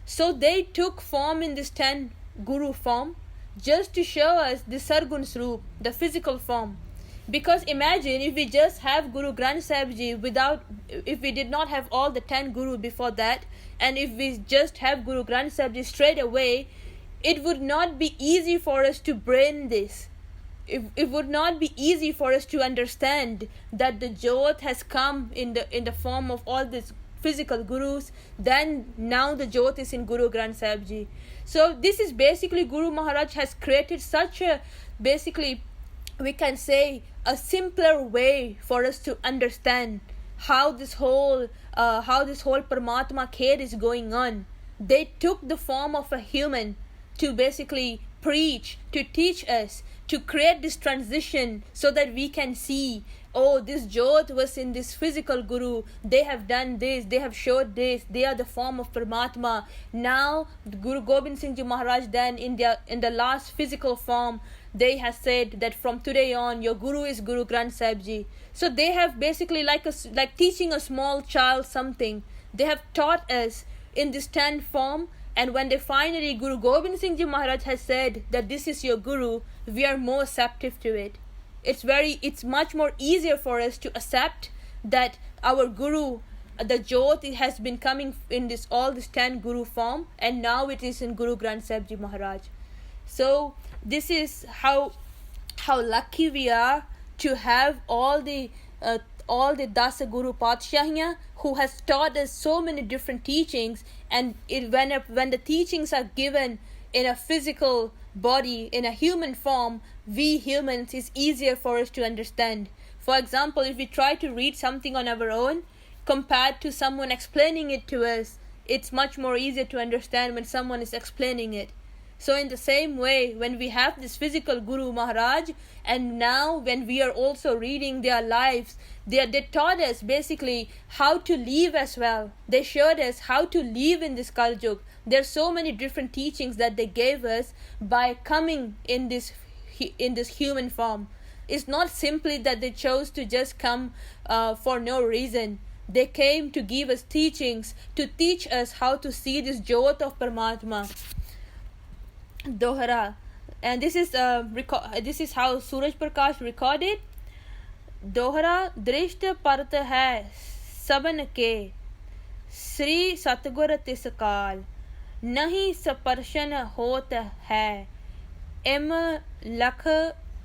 S1: So they took form in this 10 Guru form, just to show us the Sargun Swarup, the physical form. Because imagine if we just have Guru Granth Sahib Ji if we did not have all the 10 Guru before that, and if we just have Guru Granth Sahib Ji straight away, it would not be easy for us to brain this. It would not be easy for us to understand that the Jot has come in the form of all these physical gurus. Then now the Jot is in Guru Granth Sahib Ji. So this is basically Guru Maharaj has created such a, basically we can say, a simpler way for us to understand how this whole Paramatma Khed is going on. They took the form of a human to basically preach, to teach us, to create this transition so that we can see, oh, this Jyot was in this physical Guru, they have done this, they have showed this, they are the form of Paramatma. Now Guru Gobind Singh Ji Maharaj then in the last physical form, they have said that from today on your Guru is Guru Granth Sahib Ji. So they have basically like teaching a small child something. They have taught us in this 10 form, and when they finally Guru Gobind Singh Ji Maharaj has said that this is your Guru, we are more receptive to it. It's much more easier for us to accept that our Guru, the Jyot, has been coming in all this 10 Guru form, and now it is in Guru Granth Sahib Ji Maharaj. So this is how lucky we are to have all the Dasa Guru Patshahiyan who has taught us so many different teachings, and when the teachings are given in a physical body, in a human form, we humans, is easier for us to understand. For example, if we try to read something on our own compared to someone explaining it to us, it's much more easier to understand when someone is explaining it. So in the same way, when we have this physical Guru Maharaj, and now when we are also reading their lives, they taught us basically how to live as well. They showed us how to live in this Kal Yug. There are so many different teachings that they gave us by coming in this human form. It's not simply that they chose to just come for no reason. They came to give us teachings, to teach us how to see this Jyot of Paramatma. Dohra, and this is how Suraj Prakash recorded. Dohra drishta parat hai saban ke, Sri Satgur tis kaal, nahi saparshan hot hai, em lakh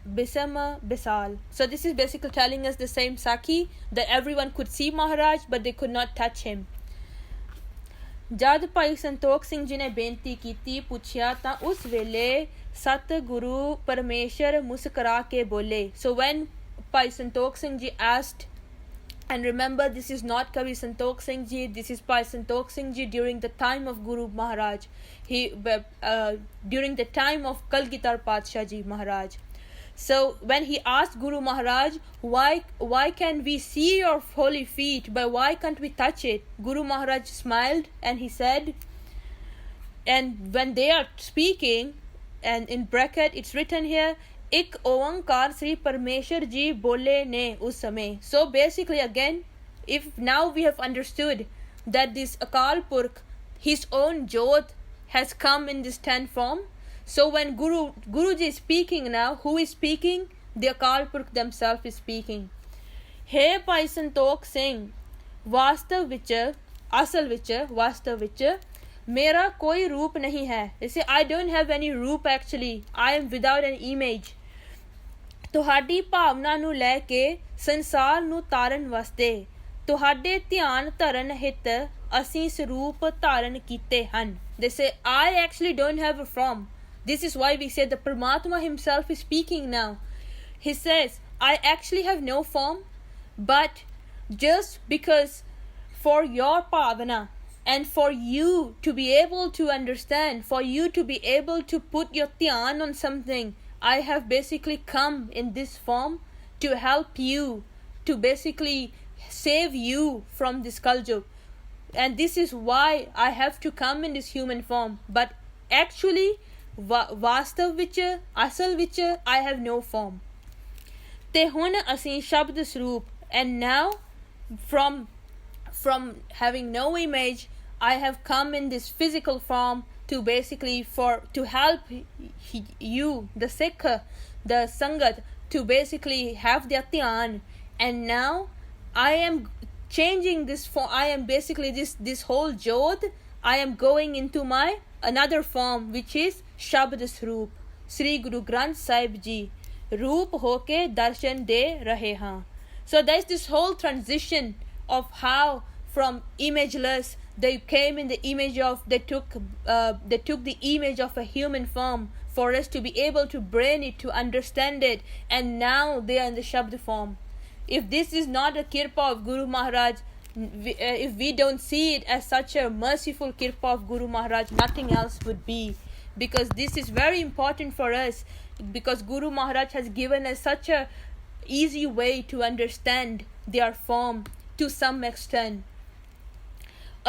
S1: bisam bisal. So this is basically telling us the same Sakhi, that everyone could see Maharaj but they could not touch him. जद भाई संतोख सिंह जी ने बेनती की पूछया तां उस वेले सतगुरु परमेश्वर मुस्करा के बोले. So when Bhai Santokh Singh Ji asked, and remember this is not Kavi Santokh Singh Ji, this is Bhai Santokh Singh Ji during the time of Guru Maharaj, during the time of Kalgitar Padshah Ji Maharaj. So when he asked Guru Maharaj, why can we see your holy feet, but why can't we touch it? Guru Maharaj smiled and he said, and when they are speaking, and in bracket it's written here, Ik Oankar Sri Parmeshwar Ji Bole Ne Us Samay. So basically again, if now we have understood that this Akal Purkh, his own Jyot, has come in this 10 form. So when Guruji is speaking now, who is speaking? The Akal Purkh themselves is speaking. Hey Bhai Santokh Singh, वास्तव विच, असल विच, वास्तव विच मेरा कोई रूप नहीं है. They say, I don't have any roop actually. I am without an image. ਤੁਹਾਡੀ ਭਾਵਨਾ ਨੂੰ ਲੈ ਕੇ ਸੰਸਾਰ ਨੂੰ ਤਾਰਨ ਵਾਸਤੇ ਤੁਹਾਡੇ ਧਿਆਨ ਧਰਨ ਹਿਤ ਅਸੀਂ ਸਰੂਪ ਧਾਰਨ ਕੀਤੇ ਹਨ. They say, I actually don't have a form. This is why we say the Paramatma himself is speaking now. He says, I actually have no form, but just because for your bhavana and for you to be able to understand, for you to be able to put your dhyan on something, I have basically come in this form to help you, to basically save you from this Kal Yug. And this is why I have to come in this human form. But actually, ਵਾਸਤਵ ਵਿੱਚ, ਅਸਲ ਵਿੱਚ, I have no form. ਤੇ ਹੁਣ ਅਸੀਂ ਸ਼ਬਦ ਸਰੂਪ, and now from having no image, I have come in this physical form to basically to help you, the Sikh, the Sangat, to basically have their dhyan. And now I am changing this form. I am basically this whole Jyot, I am going into my another form, which is Shabd Swaroop. Sri Guru Granth Sahib Ji Roop hoke darshan de rahe haan. So there's this whole transition of how from imageless they came in the image of, they took the image of a human form for us to be able to brain it, to understand it, and now they are in the Shabd form. If this is not a kirpa of Guru Maharaj, if we don't see it as such a merciful kirpa of Guru Maharaj, nothing else would be. because this is very important for us, because Guru Maharaj has given us such a easy way to understand their form to some extent.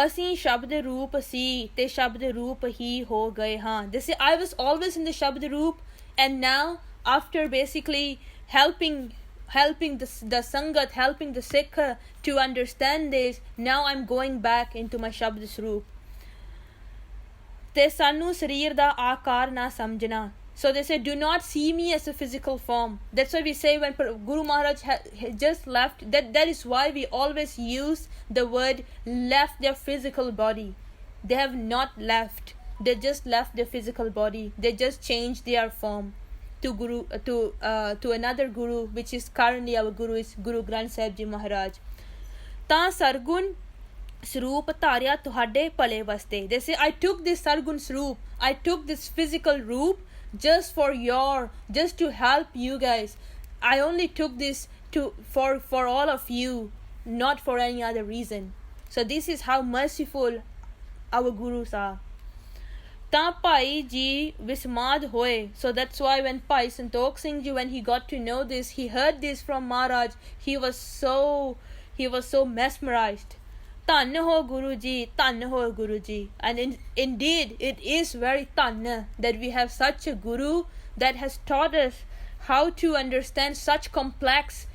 S1: ਅਸੀਂ ਸ਼ਬਦ ਰੂਪ ਸੀ ਤੇ ਸ਼ਬਦ ਰੂਪ ਹੀ ਹੋ ਗਏ ਹਾਂ. They say I was always in the Shabd Roop, and now after basically helping the Sangat, helping the Sikh to understand this, now I'm going back into my Shabd Swaroop. ਤੇ ਸਾਨੂੰ ਸਰੀਰ ਦਾ ਆਕਾਰ ਨਾ ਸਮਝਣਾ. So they say, do not see me as a physical form. That's why we say when Guru Maharaj just left, that is why we always use the word left their physical body. They have not left. They just left their physical body. They just changed their form to another Guru, which is currently our Guru, is Guru Granth Sahib Ji Maharaj. ਤਾਂ ਸਰਗੁਣ ਸਰੂਪ ਧਾਰਿਆ ਤੁਹਾਡੇ ਭਲੇ ਵਾਸਤੇ. They say, I took this sargun swaroop, I took this physical roop just to help you guys. I only took this for all of you, not for any other reason. So this is how merciful our Gurus are. ਤਾਂ ਭਾਈ ਜੀ ਵਿਸਮਾਦ ਹੋਏ. So that's why when Bhai Santokh Singh Ji, when he got to know this, he heard this from Maharaj, he was so mesmerized. ਧੰਨ ਹੋ ਗੁਰੂ ਜੀ, ਧੰਨ ਹੋ Guru ji. And indeed it is very ਧੰਨ that we have such a Guru that has taught us how to understand such complex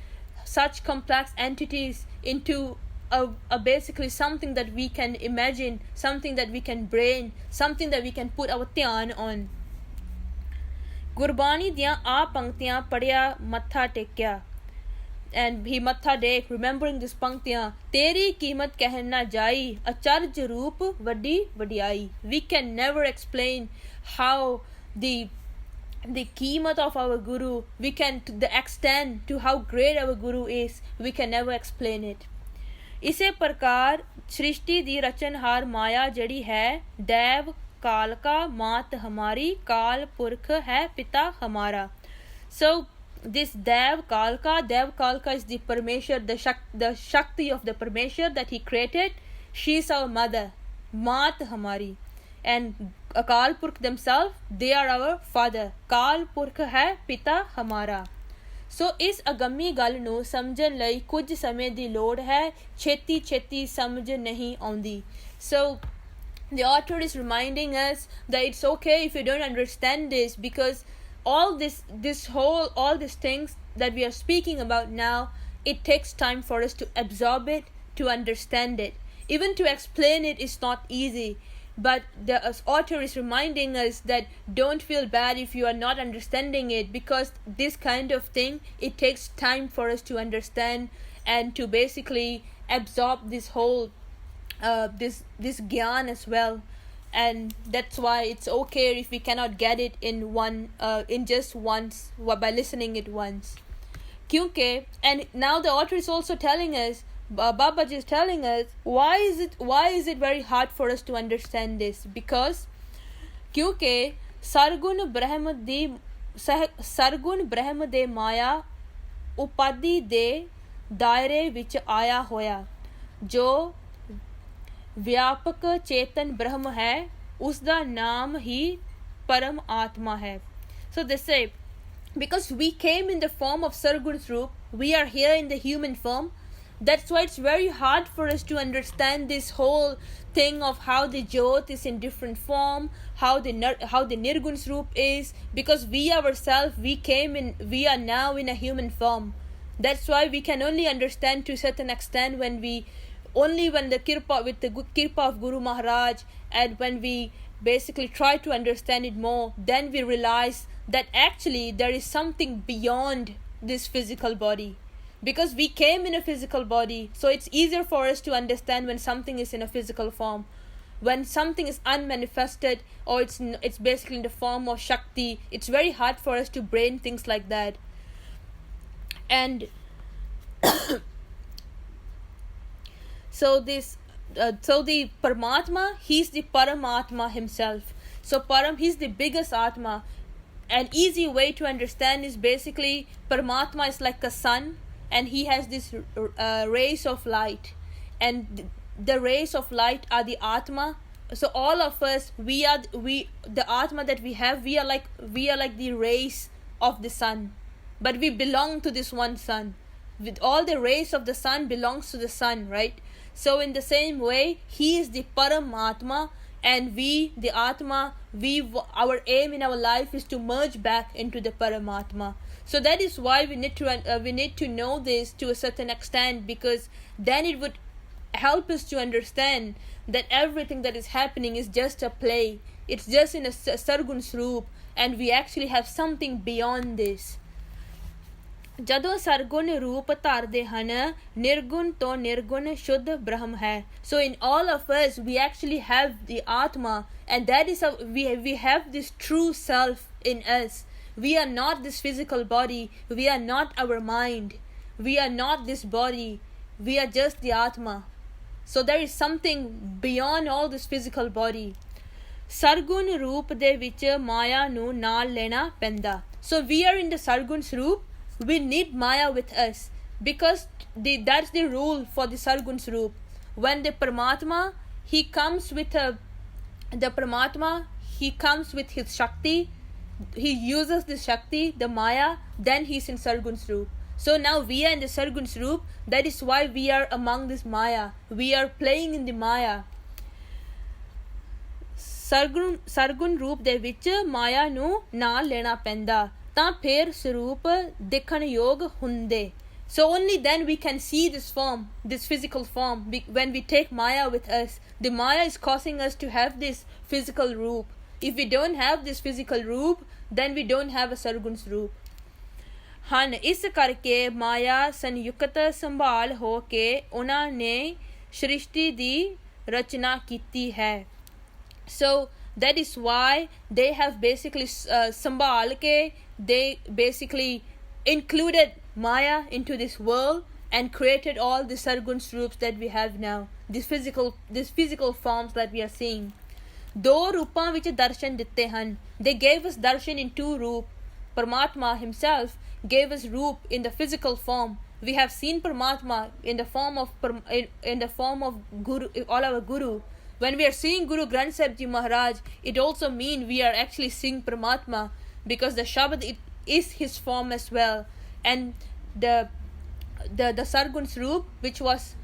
S1: entities into a basically something that we can imagine, something that we can brain, something that we can put our ਧਿਆਨ on. Gurbani ਦੀਆਂ ਆ ਪੰਕਤੀਆਂ ਪੜਿਆ ਮੱਥਾ ਟੇਕਿਆ. And he matha dek, remembering this panktiyan, teri कीमत कहन ना जाई, acharj roop vadi vadiyai. We can never explain how the कीमत of our Guru, we can, to the extent to how great our Guru is, we can never explain it. इसे प्रकार सृष्टि दी रचनहार माया जड़ी है, देव काल का मात हमारी, काल पुरख है पिता हमारा. So this Dev Kalka is the Parmeshwar, the Shakti of the Parmeshwar that he created. She is our mother, Maat Hamari. And Akal Purkh themselves, they are our father. Kal Purkh hai Pita Hamara. So is agami gal nu samjhan lai kuch samay di lod hai, cheti samjh nahi aundi. So the author is reminding us that it's okay if you don't understand this, because all these things that we are speaking about now, it takes time for us to absorb it, to understand it. Even to explain it is not easy. But the author is reminding us that don't feel bad if you are not understanding it, because this kind of thing, it takes time for us to understand and to basically absorb this whole this gyan as well. And that's why it's okay if we cannot get it in just once, by listening it once. Kyunke, and now the author is also telling us, Babaji is telling us, why is it very hard for us to understand this? Because kyunke sargun brahm de maya upadi de daire vich aaya hoya, jo व्यापक चेतन ब्रह्म है, उसका नाम ही परम आत्मा है. So they say, because we came in the form of Sargun Swaroop, we are here in the human form. That's why it's very hard for us to understand this whole thing of how the Jyot is in different form, how the Nirgun Swaroop is, because we ourselves, we are now in a human form. That's why we can only understand to a certain extent when the kirpa of Guru Maharaj, and when we basically try to understand it more, then we realize that actually there is something beyond this physical body. Because we came in a physical body, so it's easier for us to understand when something is in a physical form. When something is unmanifested, or it's basically in the form of Shakti, it's very hard for us to brain things like that. And so the Paramatma, he's the Paramatma himself. So he's the biggest Atma. An easy way to understand is basically Paramatma is like a sun, and he has this rays of light, and the rays of light are the Atma, so all of us, the atma that we have, we are like the rays of the sun, but we belong to this one sun. With all the rays of the sun belongs to the sun, right? So in the same way, he is the Paramatma, and we, the Atma, our aim in our life is to merge back into the Paramatma. So that is why we need to know this to a certain extent, because then it would help us to understand that everything that is happening is just a play. It's just in a Sargun Sroop, and we actually have something beyond this. ਜਦੋਂ ਸਰਗੁਣ ਰੂਪ ਧਾਰਦੇ ਹਨ ਨਿਰਗੁਣ ਤੋਂ ਨਿਰਗੁਣ ਸ਼ੁੱਧ ਬ੍ਰਹਮ ਹੈ. So in all of us we actually have the Atma, and that is we have this true self in us. We are not this physical body, we are not our mind, we are not this body, we are just the Atma. So there is something beyond all this physical body. ਸਰਗੁਣ ਰੂਪ ਦੇ ਵਿੱਚ ਮਾਇਆ ਨੂੰ ਨਾਲ ਲੈਣਾ ਪੈਂਦਾ. So we are in the Sargun Sroop. We need Maya with us, because that's the rule for the Sargun Sroop. When the Paramatma, he comes with his Shakti, he uses the Shakti, the Maya, then he's in Sargun Sroop. So now we are in the Sargun Sroop, that is why we are among this Maya. We are playing in the Maya. ਸਰਗੁਣ ਰੂਪ ਦੇ ਵਿੱਚ ਮਾਇਆ ਨੂੰ ਨਾਲ ਲੈਣਾ ਪੈਂਦਾ ਤਾਂ ਫਿਰ ਸਰੂਪ ਦੇਖਣ ਯੋਗ ਹੁੰਦੇ. So only then we can see this form, this physical form. When we take Maya with us, the Maya is causing us to have this physical roop. If we don't have this physical roop, then we don't have a Sargun Sroop. ਹਨ ਇਸ ਕਰਕੇ ਮਾਇਆ ਸੰਯੁਕਤ ਸੰਭਾਲ ਹੋ ਕੇ ਉਹਨਾਂ ਨੇ ਸ੍ਰਿਸ਼ਟੀ ਦੀ ਰਚਨਾ ਕੀਤੀ ਹੈ. So that is why they have basically sambhal ke, they basically included Maya into this world and created all the Sargun Sroops that we have now, these physical forms that we are seeing. ਦੋ ਰੂਪਾਂ ਵਿੱਚ ਦਰਸ਼ਨ ਦਿੱਤੇ ਹਨ. They gave us darshan in two roop. Paramatma himself gave us roop in the physical form. We have seen Paramatma in the form of Guru, all our Guru. When we are seeing Guru Granth Sahib Ji Maharaj, it also means we are actually seeing Paramatma, because the Shabad is his form as well. And the Sargun Sroop, which was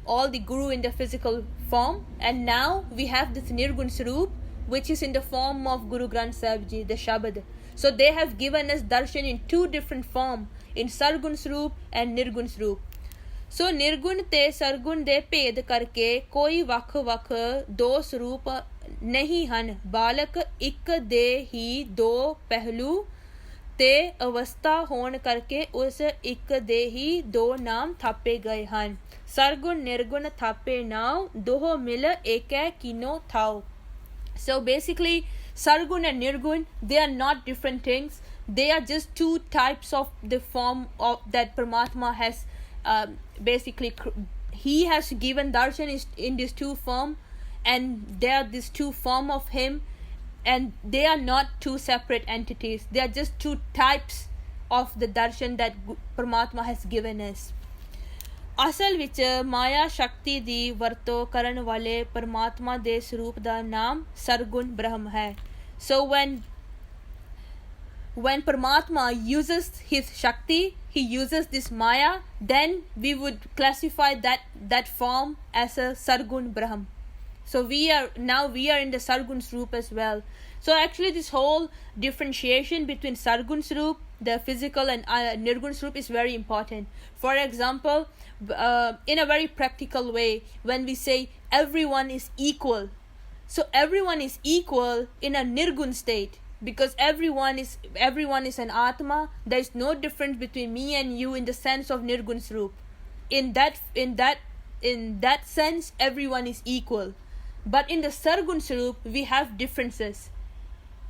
S1: all the Guru in the physical form, and now we have this Nirgun Sroop, which is in the form of Guru Granth Sahib Ji, the Shabad. So they have given us darshan in two different forms, in Sargun Sroop and Nirgun Sroop. ਸੋ ਨਿਰਗੁਣ ਤੇ ਸਰਗੁਣ ਦੇ ਭੇਦ ਕਰਕੇ ਕੋਈ ਵੱਖ-ਵੱਖ ਦੋ ਸਰੂਪ ਨਹੀਂ ਹਨ. ਬਾਲਕ ਇੱਕ ਦੇ ਹੀ ਦੋ ਪਹਿਲੂ ਤੇ ਅਵਸਥਾ ਹੋਣ ਕਰਕੇ ਉਸ ਇੱਕ ਦੇ ਹੀ ਦੋ ਨਾਮ ਥਾਪੇ ਗਏ ਹਨ. ਸਰਗੁਣ ਨਿਰਗੁਣ ਥਾਪੇ ਨਾਉ ਦੋਹ ਮਿਲ ਏਕੈ ਕੀਨੋ ਥਾਉ. So basically Sargun and Nirgun, they are not different things. They are just two types of the form of that Paramatma has basically he has given darshan in these two form, and they are these two form of him, and they are not two separate entities. They are just two types of the darshan that Paramatma has given us. ਅਸਲ ਵਿੱਚ ਮਾਇਆ ਸ਼ਕਤੀ ਦੀ ਵਰਤੋਂ ਕਰਨ ਵਾਲੇ ਪਰਮਾਤਮਾ ਦੇ ਸਰੂਪ ਦਾ ਨਾਮ ਸਰਗੁਣ ਬ੍ਰਹਮ ਹੈ. So when Paramatma uses his Shakti, he uses this Maya, then we would classify that form as a Sargun Brahm. So we are in the Sargun Sroop as well. So actually this whole differentiation between Sargun Sroop, the physical, and Nirgun Sroop is very important. For example, in a very practical way, when we say everyone is equal, so everyone is equal in a Nirgun state, because everyone is an Atma. There is no difference between me and you in the sense of Nirgun Sroop. In that sense, everyone is equal. But in the Sargun Sroop, we have differences.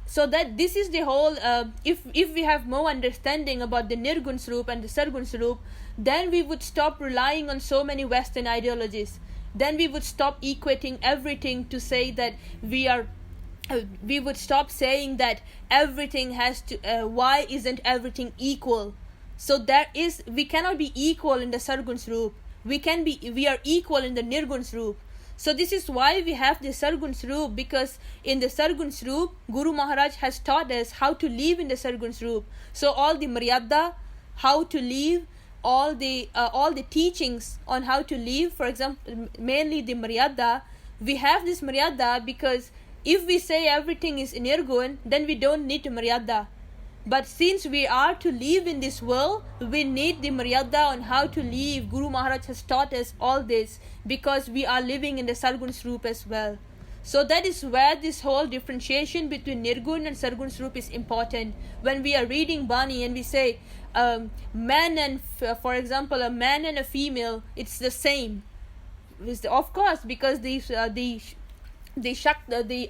S1: So that this is the whole, if we have more understanding about the Nirgun Sroop and the Sargun Sroop, then we would stop relying on so many Western ideologies. Then we would stop equating everything to say that we would stop saying that everything has to, why isn't everything equal? So we cannot be equal in the Sargun Sroop. We are equal in the Nirgun Sroop. So this is why we have the Sargun Swarup, because in the Sargun Swarup, Guru Maharaj has taught us how to live in the Sargun Swarup. So all the Maryada, how to live, all the teachings on how to live, for example, mainly the Maryada. We have this Maryada because if we say everything is Nirgun, then we don't need Maryada. But since we are to live in this world, we need the Maryada on how to live. Guru Maharaj has taught us all this because we are living in the Sargun Swarup as well. So that is where this whole differentiation between Nirgun and Sargun Swarup is important. When we are reading Bani and we say, man and, for example, a man and a female, it's the same. Of course, because the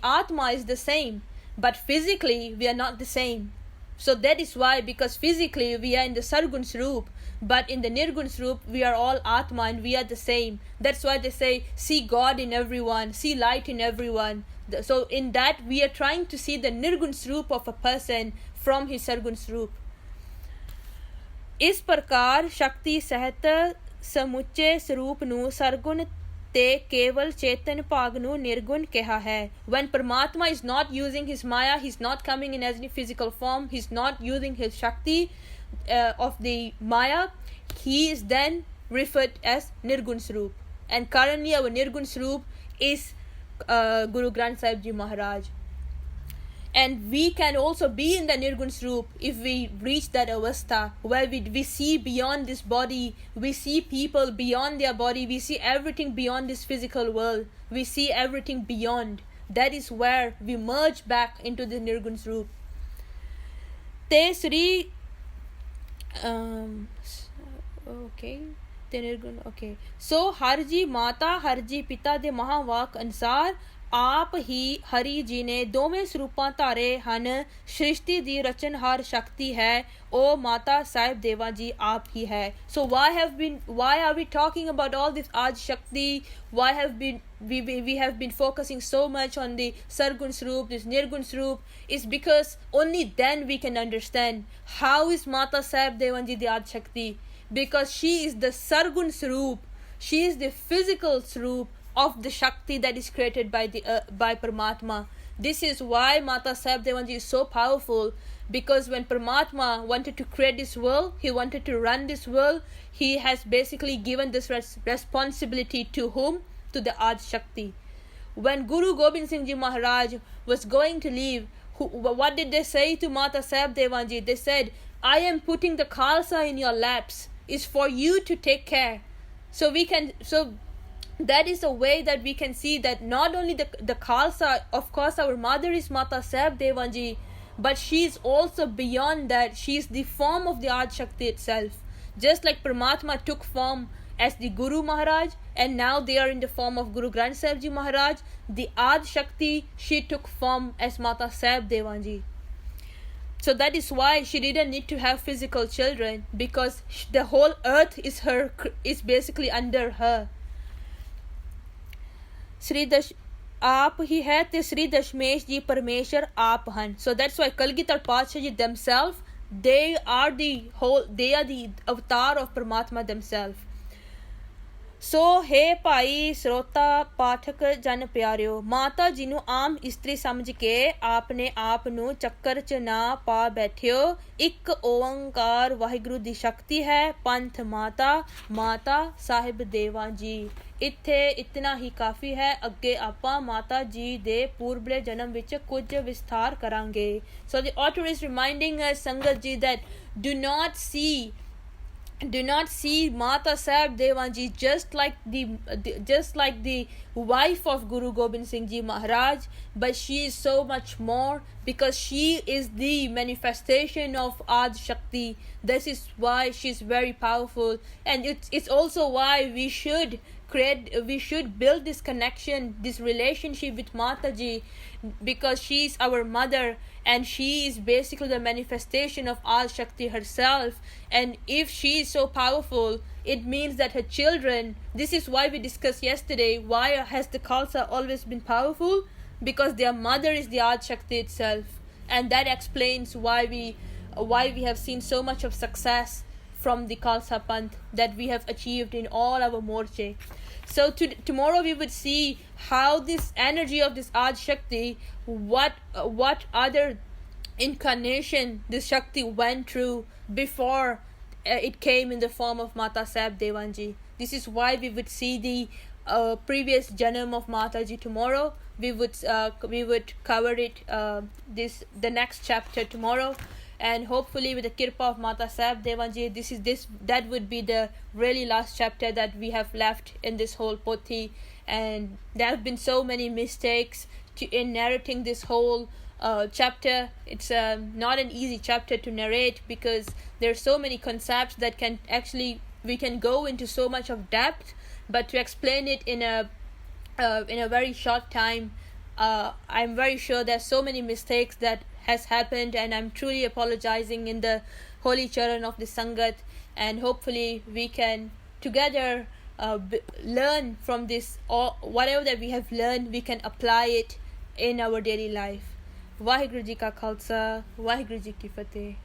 S1: Atma is the same, but physically we are not the same. So that is why, because physically we are in the Sargun Swarup, but in the Nirgun Swarup we are all Atma and we are the same. That's why they say, see God in everyone, see light in everyone. So in that we are trying to see the Nirgun Swarup of a person from his Sargun Swarup. इस प्रकार शक्ति सहित समुच्चे स्वरूप ਨੂੰ ਸਰਗੁਣ ਤੇ ਕੇਵਲ ਚੇਤਨ ਭਾਗ ਨੂੰ ਨਿਰਗੁਣ ਕਿਹਾ ਹੈ. When Paramatma is not using his Maya, he's not coming in as any physical form, he's not using his Shakti of the Maya, he is then referred as Nirgun Swarup. And currently our Nirgun Swarup is Guru Granth Sahib Ji Maharaj. And we can also be in the Nirgun Swarup if we reach that avastha where we see beyond this body, we see people beyond their body, we see everything beyond this physical world, we see everything beyond. That is where we merge back into the Nirgun Swarup. Te Sri okay. So Harji Mata Harji Pita de Mahavak Ansar ਆਪ ਹੀ ਹਰੀ ਜੀ ਨੇ ਦੋਵੇਂ ਸਰੂਪਾਂ ਧਾਰੇ ਹਨ. ਸ੍ਰਿਸ਼ਟੀ ਦੀ ਰਚਨਹਾਰ ਸ਼ਕਤੀ ਹੈ, ਉਹ ਮਾਤਾ ਸਾਹਿਬ ਦੇਵਾ ਜੀ ਆਪ ਹੀ ਹੈ. So why are we talking about all this Adi Shakti? Why have we have been focusing so much on the Sargun Swarup, this Nirgun Swarup? Is because only then we can understand how is Mata Sahib Devan ji the Adi Shakti, because she is the Sargun Swarup, she is the physical Swarup of the Shakti that is created by Paramatma. This is why Mata Sahib Devan ji is so powerful, because when Paramatma wanted to create this world, he wanted to run this world, he has basically given this responsibility to whom? To the Adi Shakti. When Guru Gobind Singh Ji Maharaj was going to leave, what did they say to Mata Sahib Devan ji? They said, I am putting the Khalsa in your laps. It's for you to take care. So that is a way that we can see that not only the Khalsa, of course our mother is Mata Sahib Devan ji, but she is also beyond that. She is the form of the Adi Shakti itself. Just like Paramatma took form as the Guru Maharaj, and now they are in the form of Guru Granth Sahib Ji Maharaj, the Adi Shakti, she took form as Mata Sahib Devan ji. So that is why she didn't need to have physical children, because the whole earth is basically under her. Sri Dash आप ही है ते श्री दशमेश जी परमेश्वर आप हन. So that's why Kalgitar Patsha ji themselves, they are the avatar of Paramatma themselves. So हे ਭਾਈ ਸਰੋਤਾ ਪਾਠਕ ਜਨ ਪਿਆਰਿਓ, ਮਾਤਾ ਜੀ ਨੂੰ ਆਮ ਇਸਤਰੀ ਸਮਝ ਕੇ ਆਪਨੇ ਆਪ ਨੂੰ ਚੱਕਰ 'ਚ ਨਾ ਪਾ ਬੈਠਿਓ. ਇੱਕ ਓੰਕਾਰ ਵਾਹਿਗੁਰੂ ਦੀ ਸ਼ਕਤੀ ਹੈ, ਪੰਥ ਮਾਤਾ ਸਾਹਿਬ ਦੇਵਾ ਜੀ. ਇੱਥੇ ਇਤਨਾ ਹੀ ਕਾਫੀ ਹੈ. ਅੱਗੇ ਆਪਾਂ ਮਾਤਾ ਜੀ ਦੇ ਪੂਰਬਲੇ ਜਨਮ ਵਿੱਚ ਕੁਝ ਵਿਸਥਾਰ ਕਰਾਂਗੇ. So the author is reminding us, Sangat ji, that do not see Mata Sahib Devan ji just like the wife of Guru Gobind Singh Ji Maharaj, but she is so much more, because she is the manifestation of Adi Shakti. This is why she is very powerful, and it's also why we should build this connection, this relationship with Mata ji, because she is our mother and she is basically the manifestation of Adi Shakti herself. And if she is so powerful, it means that her children, this is why we discussed yesterday, why has the Khalsa always been powerful? Because their mother is the Adi Shakti itself, and that explains why we have seen so much of success from the Khalsa Panth that we have achieved in all our morche. So tomorrow we would see how this energy of this Adi Shakti, what other incarnation this Shakti went through before it came in the form of Mata Sahib Devanji. This is why we would see the previous Janam of Mataji tomorrow. We would cover it the next chapter tomorrow, and hopefully with the kirpa of Mata Sahib Devanji, that would be the really last chapter that we have left in this whole pothi. And there have been so many mistakes in narrating this whole chapter. It's not an easy chapter to narrate because there are so many concepts that we can go into so much of depth, but to explain it in a very short time, I'm very sure there's so many mistakes that has happened, and I'm truly apologizing in the holy charan of the Sangat, and hopefully we can together learn from this, or whatever that we have learned, we can apply it in our daily life. Vaheguru Ji Ka Khalsa, Vaheguru Ji Ki Fateh.